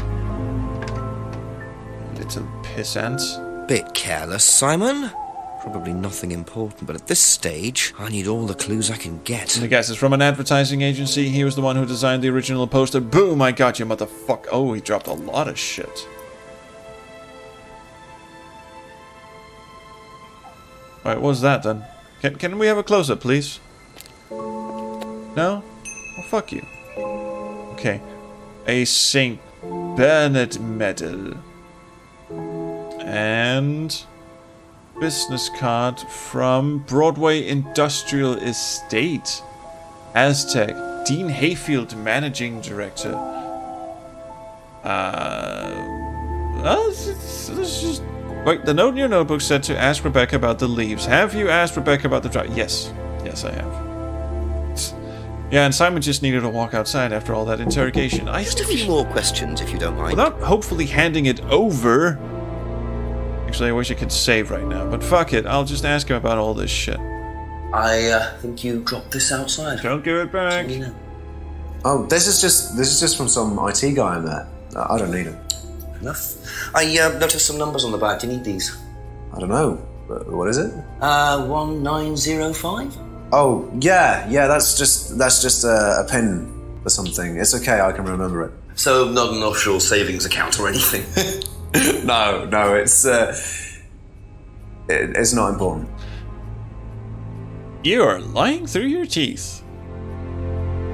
Little pissant. Bit careless, Simon. Probably nothing important, but at this stage, I need all the clues I can get. And I guess it's from an advertising agency. He was the one who designed the original poster. Boom, I got you, motherfucker. Oh, he dropped a lot of shit. Alright, what's that then? Can we have a close-up, please? No? Well, fuck you. Okay. A St. Bernard medal. And... business card from Broadway Industrial Estate. Aztec. Dean Hayfield, Managing Director. Let's just... Wait, the note in your notebook said to ask Rebecca about the leaves. Have you asked Rebecca about the drive? Yes. Yes, I have. Yeah, and Simon just needed to walk outside after all that interrogation. Just a few more questions, if you don't mind. Without hopefully handing it over... Actually, I wish I could save right now, but fuck it. I'll just ask him about all this shit. I think you dropped this outside. Don't give it back. Oh, this is just from some IT guy I met. I don't need it. Enough. I noticed some numbers on the back. Do you need these? I don't know. What is it? 1905. Oh yeah. That's just a pin for something. It's okay. I can remember it. So not an offshore savings account or anything. No, it's not important. You are lying through your teeth.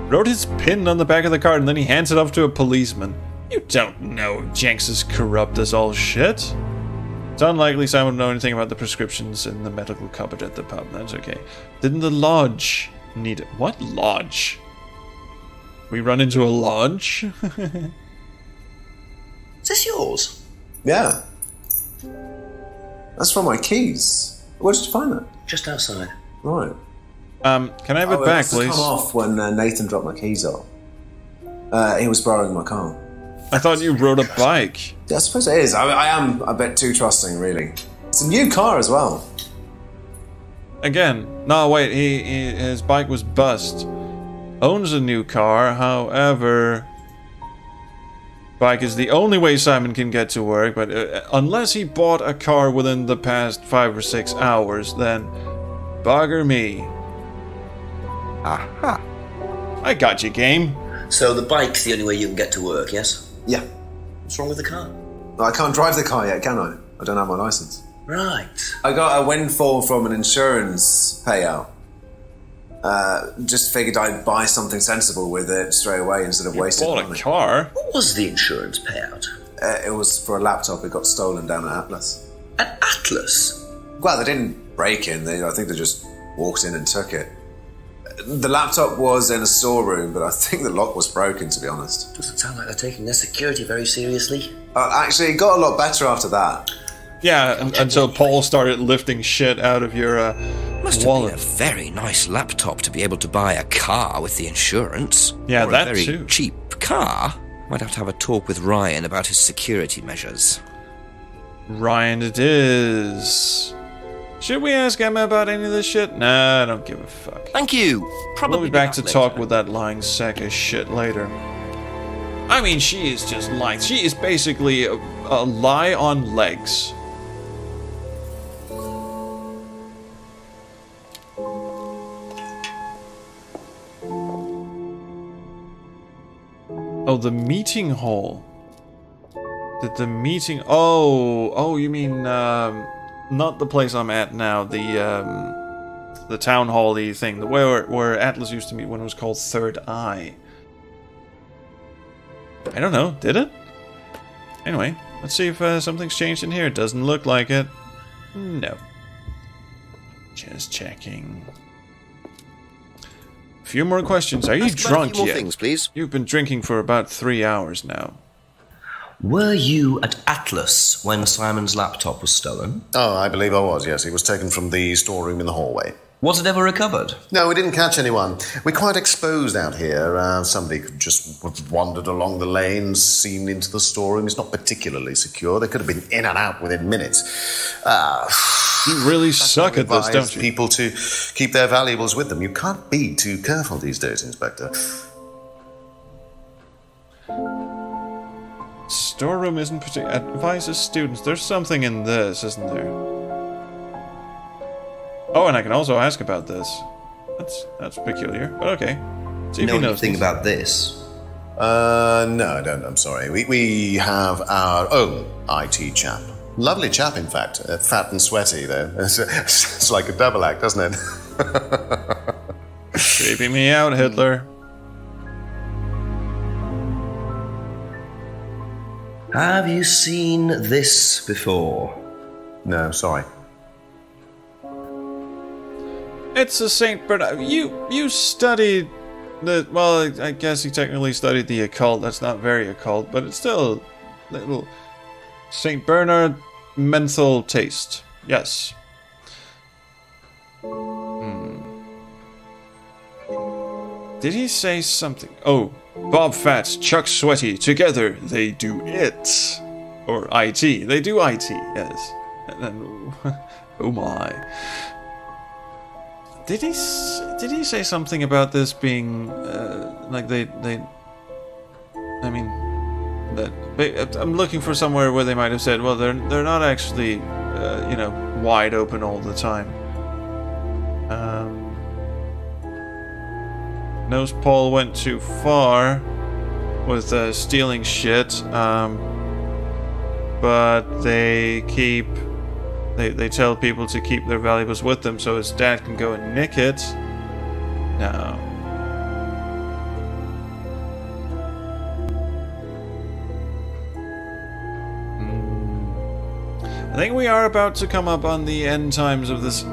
Wrote his pin on the back of the card and then he hands it off to a policeman. You don't know Jenks is corrupt as all shit. It's unlikely Simon would know anything about the prescriptions in the medical cupboard at the pub. That's okay. Didn't the lodge need it? What lodge? We run into a lodge? Is this yours? Yeah. That's from my keys. Where did you find that? Just outside. Right. Can I have it back, please? It come off when Nathan dropped my keys off. He was borrowing my car. I thought you rode a bike. Yeah, I suppose it is. I am a bit too trusting, really. It's a new car as well. Again, no, wait. His bike was bust. Owns a new car, however... Bike is the only way Simon can get to work, but unless he bought a car within the past 5 or 6 hours, then bugger me. Aha. I got you, game. So the bike's the only way you can get to work, yes? Yeah. What's wrong with the car? I can't drive the car yet, can I? I don't have my license. Right. I got a windfall from an insurance payout. Just figured I'd buy something sensible with it straight away instead of wasting money. You bought a car? What was the insurance payout? It was for a laptop. It got stolen down at Atlas. At Atlas? Well, they didn't break in. I think they just walked in and took it. The laptop was in a storeroom, but I think the lock was broken, to be honest. Doesn't sound like they're taking their security very seriously. Actually, it got a lot better after that. Yeah, until Paul started lifting shit out of your Must have wallet. been a very nice laptop to be able to buy a car with the insurance. Yeah, or that a very too. cheap car. Might have to have a talk with Ryan about his security measures. Ryan it is. Should we ask Emma about any of this shit? Nah, I don't give a fuck. Thank you. Probably we'll be back to later. talk with that lying sack of shit later. I mean, she is just lying. She is basically a lie on legs. Oh, the meeting hall. Did the meeting... Oh, you mean, not the place I'm at now, the town hall-y thing, where Atlas used to meet when it was called Third Eye. I don't know, did it? Anyway, let's see if something's changed in here. Doesn't look like it. No. Just checking. A few more questions. Are you drunk yet? Things, please. You've been drinking for about 3 hours now. Were you at Atlas when Simon's laptop was stolen? Oh, I believe I was, yes. It was taken from the storeroom in the hallway. Was it ever recovered? No, we didn't catch anyone. We're quite exposed out here. Somebody could just have wandered along the lanes, seen into the storeroom. It's not particularly secure. They could have been in and out within minutes. You really suck at this, don't you? People to keep their valuables with them. You can't be too careful these days, Inspector. Storeroom isn't particular. Advises students. There's something in this, isn't there? Oh, and I can also ask about this. That's peculiar, but okay. See if know he knows anything about this? No, I don't. I'm sorry. We have our own IT chap. Lovely chap, in fact. Fat and sweaty, though. It's like a double act, doesn't it? Creeping me out, Hitler. Have you seen this before? No, sorry. It's a Saint Bernard. You studied the. Well, I guess you technically studied the occult. That's not very occult, but it's still a little Saint Bernard menthol taste. Yes. Did he say something? Oh, Bob Fat, Chuck Sweaty, together they do it. Or IT. They do IT, yes. Oh my. Did he say something about this being like they I mean that I'm looking for somewhere where they might have said, well, they're not actually you know, wide open all the time. Knows Paul went too far with stealing shit, but they keep. They tell people to keep their valuables with them so his dad can go and nick it. No. I think we are about to come up on the end times of this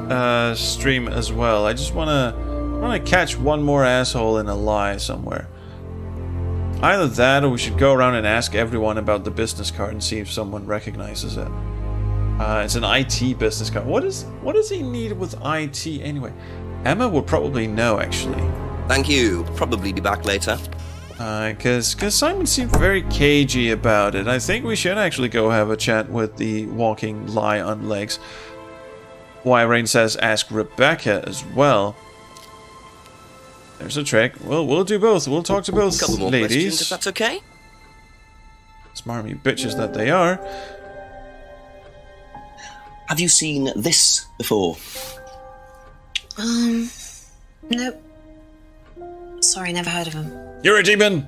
stream as well. I just want to catch one more asshole in a lie somewhere. Either that, or we should go around and ask everyone about the business card and see if someone recognizes it. It's an IT business card. What does he need with IT anyway? Emma would probably know, actually. Thank you. Probably be back later. Because Simon seemed very cagey about it. I think we should actually go have a chat with the walking lie on legs. Why Rain says ask Rebecca as well. There's a trick. We'll do both. We'll talk to both Couple more ladies. questions, if that's okay. Smarmy bitches that they are. Have you seen this before? Nope. Sorry, never heard of him. You're a demon!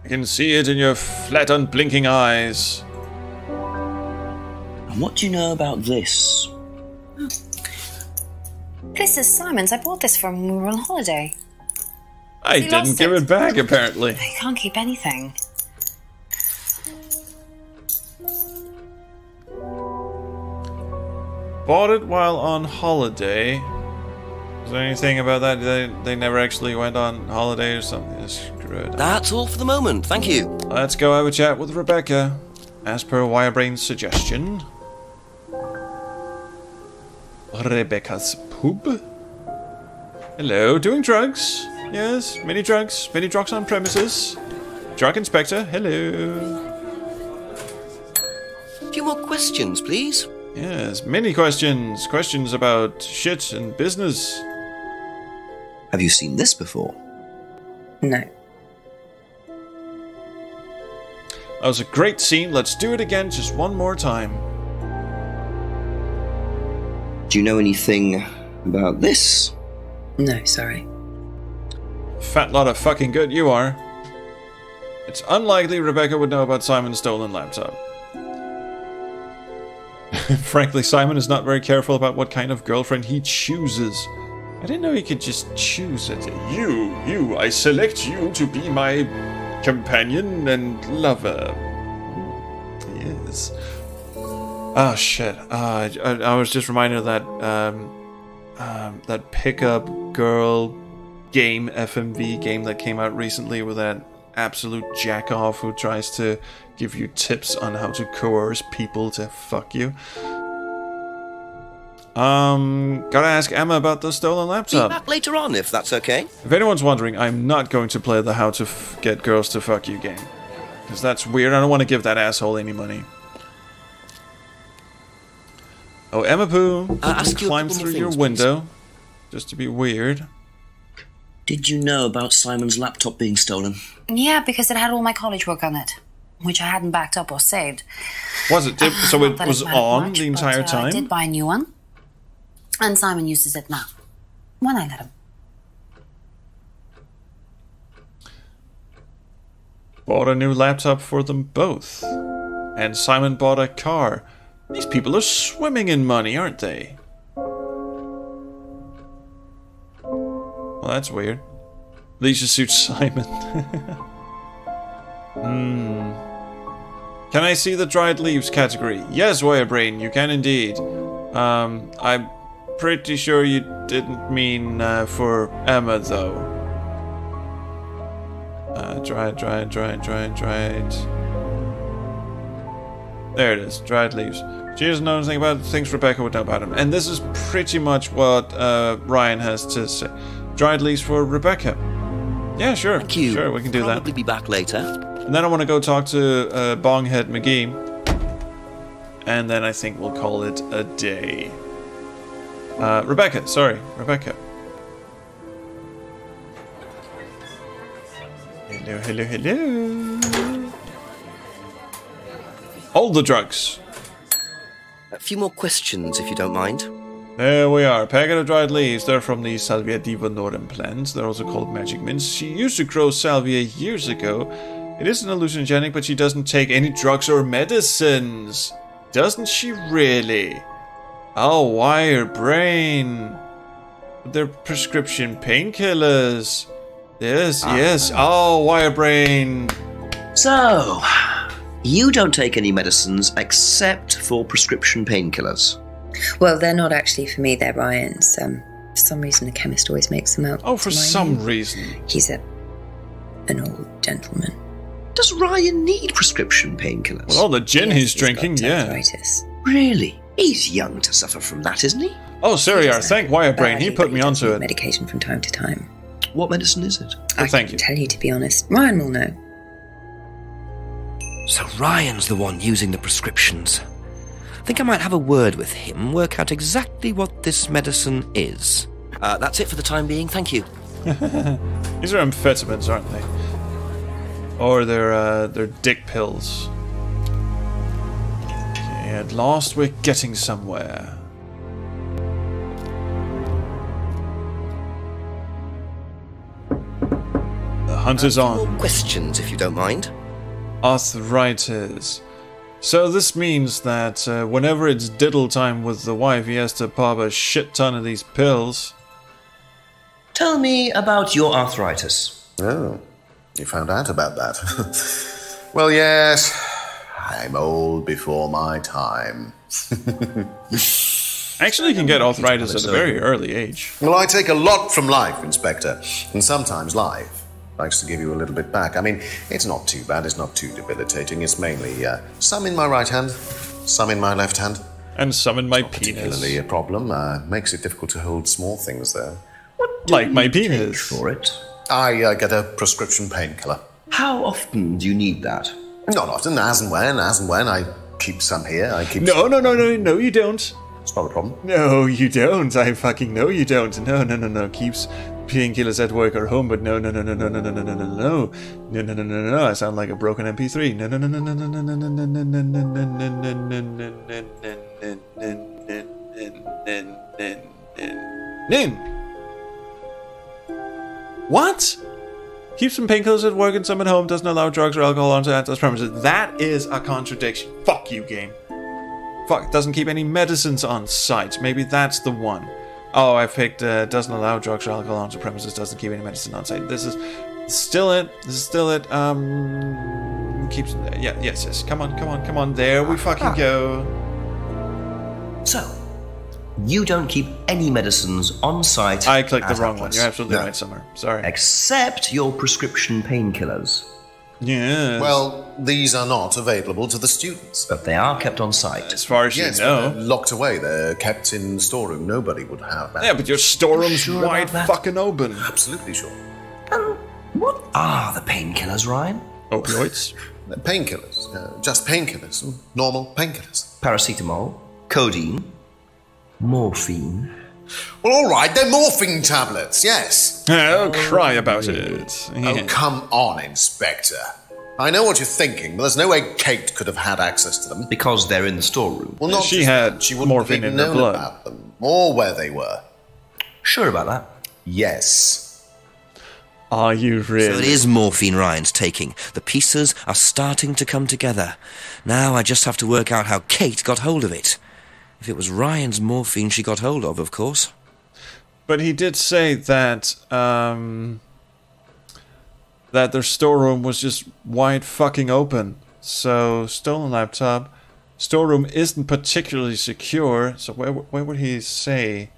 I can see it in your flat, unblinking eyes. And what do you know about this? This is Simon's. I bought this from when we were on holiday. I didn't give it back, apparently. I can't keep anything. Bought it while on holiday. Is there anything about that? They never actually went on holiday or something? Screw it. That's all for the moment, thank you. Let's go have a chat with Rebecca. As per Wirebrain's suggestion. Rebecca's pub. Hello, doing drugs? Yes, many drugs on premises. Drug inspector, hello. A few more questions, please. Yes, many questions. Questions about shit and business. Have you seen this before? No. That was a great scene. Let's do it again just one more time. Do you know anything about this? No, sorry. Fat lot of fucking good you are. It's unlikely Rebecca would know about Simon's stolen laptop. Frankly, Simon is not very careful about what kind of girlfriend he chooses. I didn't know he could just choose it. You, I select you to be my companion and lover. Yes. Oh shit! I was just reminded of that pickup girl game, FMV game that came out recently with that absolute jack-off who tries to give you tips on how to coerce people to fuck you. Gotta ask Emma about the stolen laptop. Be back later on, if that's okay. If anyone's wondering, I'm not going to play the how to get girls to fuck you game. Because that's weird. I don't want to give that asshole any money. Oh, Emma Pooh, you climbed through your window. Just to be weird. Did you know about Simon's laptop being stolen? Yeah, because it had all my college work on it, which I hadn't backed up or saved. Was it? So it was on much, the entire time? I did buy a new one. And Simon uses it now. When I let him. Bought a new laptop for them both. And Simon bought a car. These people are swimming in money, aren't they? Well, that's weird. Leisure suit Simon. Can I see the dried leaves category? Yes, Wirebrain, you can indeed. I'm pretty sure you didn't mean for Emma, though. Dried. There it is, dried leaves. She doesn't know anything about things Rebecca would know about him. And this is pretty much what Ryan has to say. Dried leaves for Rebecca. Yeah, sure. Thank you. Sure, we can do that. Probably be back later. And then I want to go talk to Bonghead McGee. And then I think we'll call it a day. Rebecca. Hello. All the drugs. A few more questions, if you don't mind. There we are. A packet of dried leaves. They're from the Salvia divinorum plants. They're also called magic mints. She used to grow salvia years ago. It isn't hallucinogenic, but she doesn't take any drugs or medicines. Doesn't she really? Oh, wire brain. They're prescription painkillers. Yes. Oh, wire brain. So, you don't take any medicines except for prescription painkillers. Well, they're not actually for me, they're Ryan's. For some reason, the chemist always makes them out. Oh, for some reason. He's an old gentleman. Does Ryan need prescription painkillers? Well, all the gin he's drinking, yeah. Arthritis. Really? He's young to suffer from that, isn't he? Oh, Siriar, thank Wirebrain. He put me onto it. Medication from time to time. What medicine is it? I can't tell you, to be honest. Ryan will know. So Ryan's the one using the prescriptions. I think I might have a word with him, work out exactly what this medicine is. That's it for the time being, thank you. These are amphetamines, aren't they? Or they're dick pills. Okay, at last we're getting somewhere. The hunt is on. More questions, if you don't mind. Arthritis. So this means that whenever it's diddle time with the wife, he has to pop a shit ton of these pills. Tell me about your arthritis. Oh, you found out about that. Well, yes, I'm old before my time. Actually, you can get arthritis at a very early age. Well, I take a lot from life, Inspector, and sometimes life likes to give you a little bit back. I mean, it's not too bad, it's not too debilitating. It's mainly some in my right hand, some in my left hand. And some in my penis. Particularly a problem. Makes it difficult to hold small things, though. What like my penis. For it? I get a prescription painkiller. How often do you need that? Not often, as and when. I keep some here, I keep No, you don't. It's not a problem. No, you don't. I fucking know you don't. No. Keeps painkillers at work or home, but no. I sound like a broken MP3. No. What? Keeps some painkillers at work and some at home. Doesn't allow drugs or alcohol onto attendants' premises. That is a contradiction. Fuck you, game. Fuck, doesn't keep any medicines on site. Maybe that's the one. Oh, I picked doesn't allow drugs or alcohol onto premises, doesn't keep any medicine on site. This Still it. This is still it. Keeps. Yeah. Yes. Come on. There we fucking go. So, you don't keep any medicines on site. I clicked the wrong one. You're absolutely right, Summer. Sorry. Except your prescription painkillers. Yeah. Well, these are not available to the students. But they are kept on site. As far as you know. They're locked away. They're kept in the storeroom. Nobody would have that. Yeah, but your storeroom's wide fucking open. Absolutely sure. What are the painkillers, Ryan? Opioids. Painkillers. Just painkillers. Normal painkillers. Paracetamol, codeine, morphine. Well, all right, they're morphine tablets, yes. Don't cry about it. Oh, come on, Inspector. I know what you're thinking, but there's no way Kate could have had access to them. Because they're in the storeroom. Well, not she had she wouldn't morphine have in her known blood. about them, or where they were. Sure about that? Yes. Are you really? So it is morphine Ryan's taking. The pieces are starting to come together. Now I just have to work out how Kate got hold of it. If it was Ryan's morphine she got hold of course. But he did say that that their storeroom was just wide fucking open. So stolen laptop. Storeroom isn't particularly secure. So where would he say?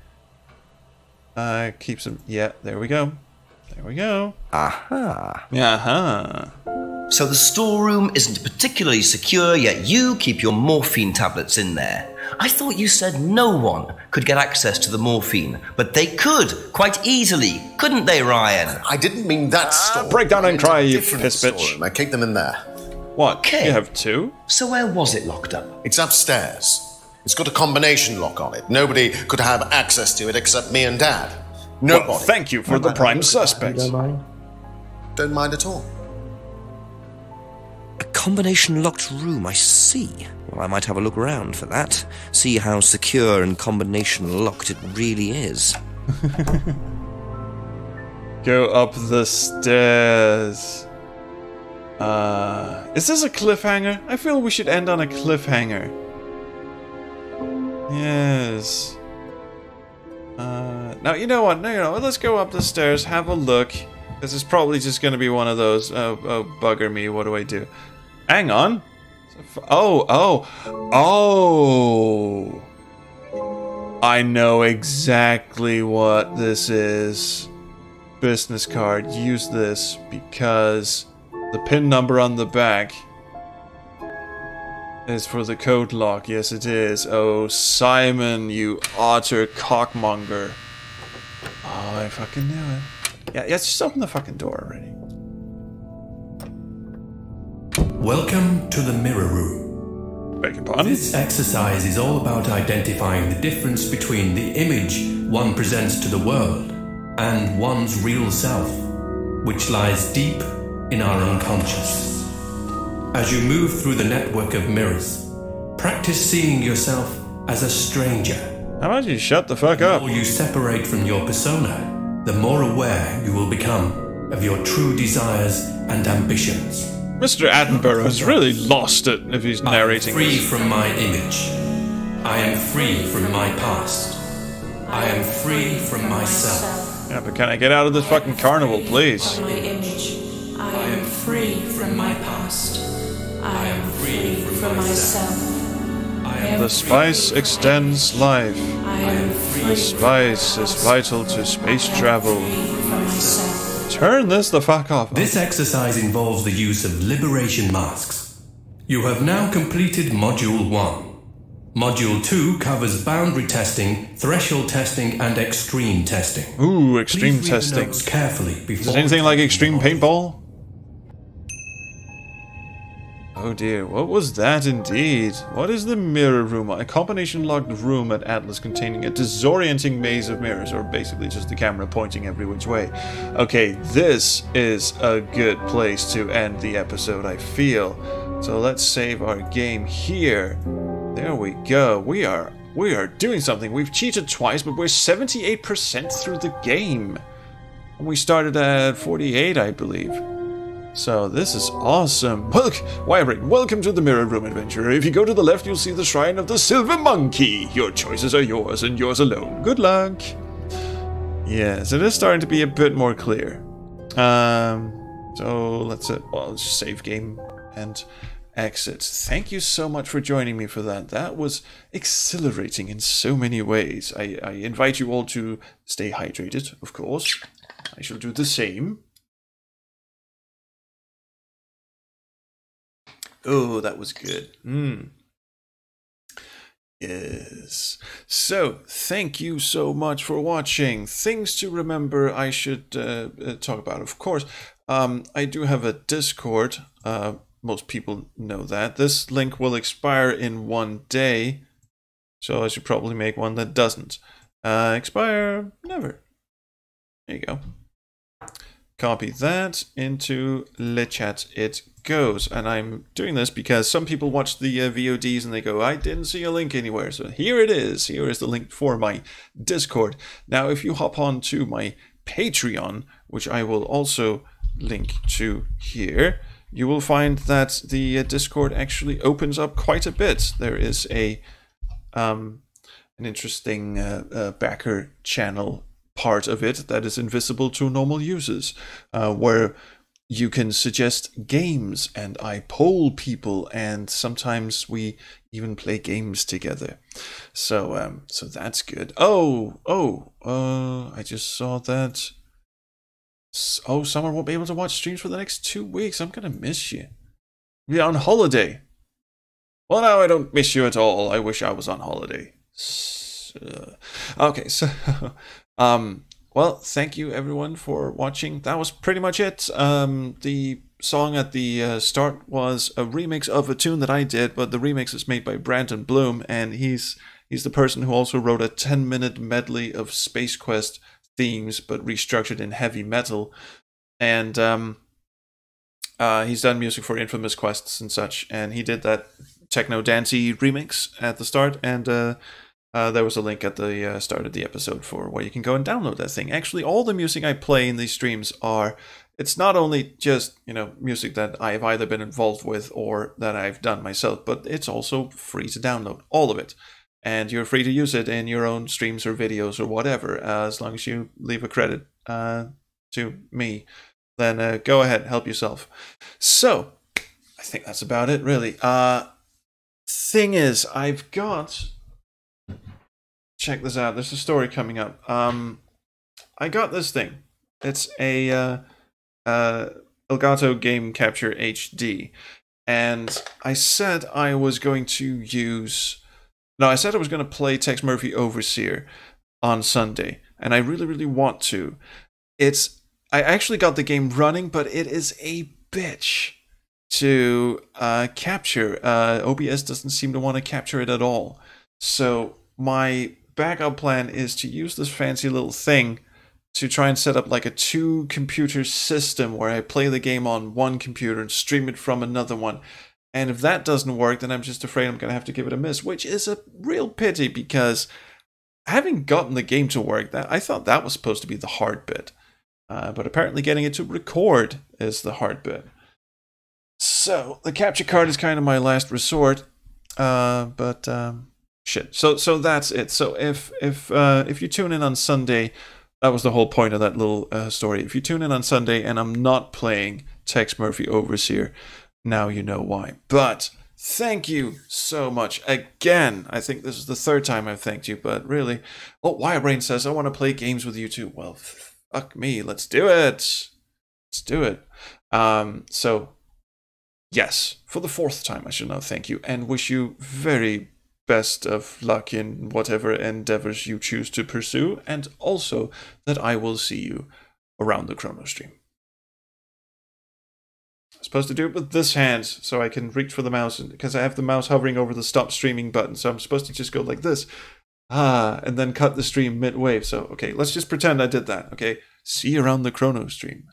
Keeps him. Yeah, there we go. There we go. Aha. Aha. So the storeroom isn't particularly secure, yet you keep your morphine tablets in there. I thought you said no one could get access to the morphine, but they could, quite easily, couldn't they, Ryan? I didn't mean that store. Break down and cry, you piss bitch. I keep them in there. What? Okay. You have two? So where was it locked up? It's upstairs. It's got a combination lock on it. Nobody could have access to it except me and Dad. Nobody. Well, thank you for the prime suspect. Don't mind at all. A combination locked room, I see. Well, I might have a look around for that. See how secure and combination locked it really is. Go up the stairs. Is this a cliffhanger? I feel we should end on a cliffhanger. Yes. Now, you know what? No, let's go up the stairs, have a look. This is probably just going to be one of those, oh, bugger me, what do I do? Hang on. Oh. I know exactly what this is. Business card. Use this because the pin number on the back is for the code lock. Yes, it is. Oh, Simon, you otter cockmonger. Oh, I fucking knew it. Yeah, just open the fucking door already. Welcome to the mirror room. Beg your pardon? This exercise is all about identifying the difference between the image one presents to the world and one's real self, which lies deep in our unconscious. As you move through the network of mirrors, practice seeing yourself as a stranger. How about you shut the fuck up? The more you separate from your persona, the more aware you will become of your true desires and ambitions. Mr. Attenborough has really lost it if he's narrating. I am free from my image. I am free from my past. I am free from myself. Yeah, but can I get out of this fucking carnival, please? My image. I am free from my past. I am free from myself. The spice extends life. The spice is vital to space travel. Turn this the fuck off. This exercise involves the use of liberation masks. You have now completed Module 1. Module 2 covers boundary testing, threshold testing, and extreme testing. Ooh, extreme Please read testing. the notes carefully before. Is it anything like extreme paintball? Oh dear, what was that indeed? What is the mirror room? A combination locked room at Atlas containing a disorienting maze of mirrors, or basically just the camera pointing every which way. Okay, this is a good place to end the episode, I feel. So let's save our game here. There we go. We are doing something. We've cheated twice, but we're 78% through the game. And we started at 48, I believe. So this is awesome. Welcome to the Mirror Room Adventure. If you go to the left, you'll see the Shrine of the Silver Monkey. Your choices are yours and yours alone. Good luck. Yes, it is starting to be a bit more clear. So let's save game and exit. Thank you so much for joining me for that. That was exhilarating in so many ways. I invite you all to stay hydrated, of course. I shall do the same. Oh, that was good. Yes. So, thank you so much for watching. Things to remember I should talk about, of course. I do have a Discord. Most people know that. This link will expire in 1 day. So I should probably make one that doesn't. Expire never. There you go. Copy that into Le Chat. It goes. And I'm doing this because some people watch the VODs and they go, I didn't see a link anywhere. So here it is. Here is the link for my Discord. Now, if you hop on to my Patreon, which I will also link to here, you will find that the Discord actually opens up quite a bit. There is an interesting backer channel part of it that is invisible to normal users, where you can suggest games and I poll people, and sometimes we even play games together. So so that's good. I just saw that. Oh, Summer won't be able to watch streams for the next 2 weeks. I'm gonna miss you. You're on holiday. Well, now I don't miss you at all. I wish I was on holiday. Okay, so well, thank you everyone for watching. That was pretty much it. The song at the start was a remix of a tune that I did, but the remix is made by Brandon Bloom, and he's the person who also wrote a 10-minute medley of Space Quest themes, but restructured in heavy metal. And he's done music for Infamous Quests and such, and he did that techno dancey remix at the start, and there was a link at the start of the episode for where you can go and download that thing. Actually, all the music I play in these streams it's not only just, music that I've either been involved with or that I've done myself, but it's also free to download, all of it. And you're free to use it in your own streams or videos or whatever, as long as you leave a credit to me. Then go ahead, help yourself. So, I think that's about it, really. Thing is, I've got... Check this out. There's a story coming up. I got this thing. It's a Elgato Game Capture HD. And I said I was going to use... No, I said I was going to play Tex Murphy Overseer on Sunday, and I really, really want to. I actually got the game running, but it is a bitch to capture. OBS doesn't seem to want to capture it at all. So my backup plan is to use this fancy little thing to try and set up like a 2-computer system where I play the game on one computer and stream it from another one. And if that doesn't work, then I'm just afraid I'm going to have to give it a miss, which is a real pity because having gotten the game to work, I thought that was supposed to be the hard bit. But apparently getting it to record is the hard bit. So the capture card is kind of my last resort. Shit. So that's it. So if you tune in on Sunday, that was the whole point of that little story. If you tune in on Sunday and I'm not playing Tex Murphy Overseer, now you know why. But thank you so much again. I think this is the 3rd time I've thanked you, but really. Oh, Wirebrain says, I want to play games with you too. Well, fuck me. Let's do it. Let's do it. So, yes, for the 4th time, I should now thank you and wish you very best of luck in whatever endeavors you choose to pursue, and also that I will see you around the Chrono stream. Supposed to do it with this hand so I can reach for the mouse, because I have the mouse hovering over the stop streaming button, so I'm supposed to just go like this and then cut the stream mid-wave. So okay, let's just pretend I did that. Okay, see you around the Chrono stream.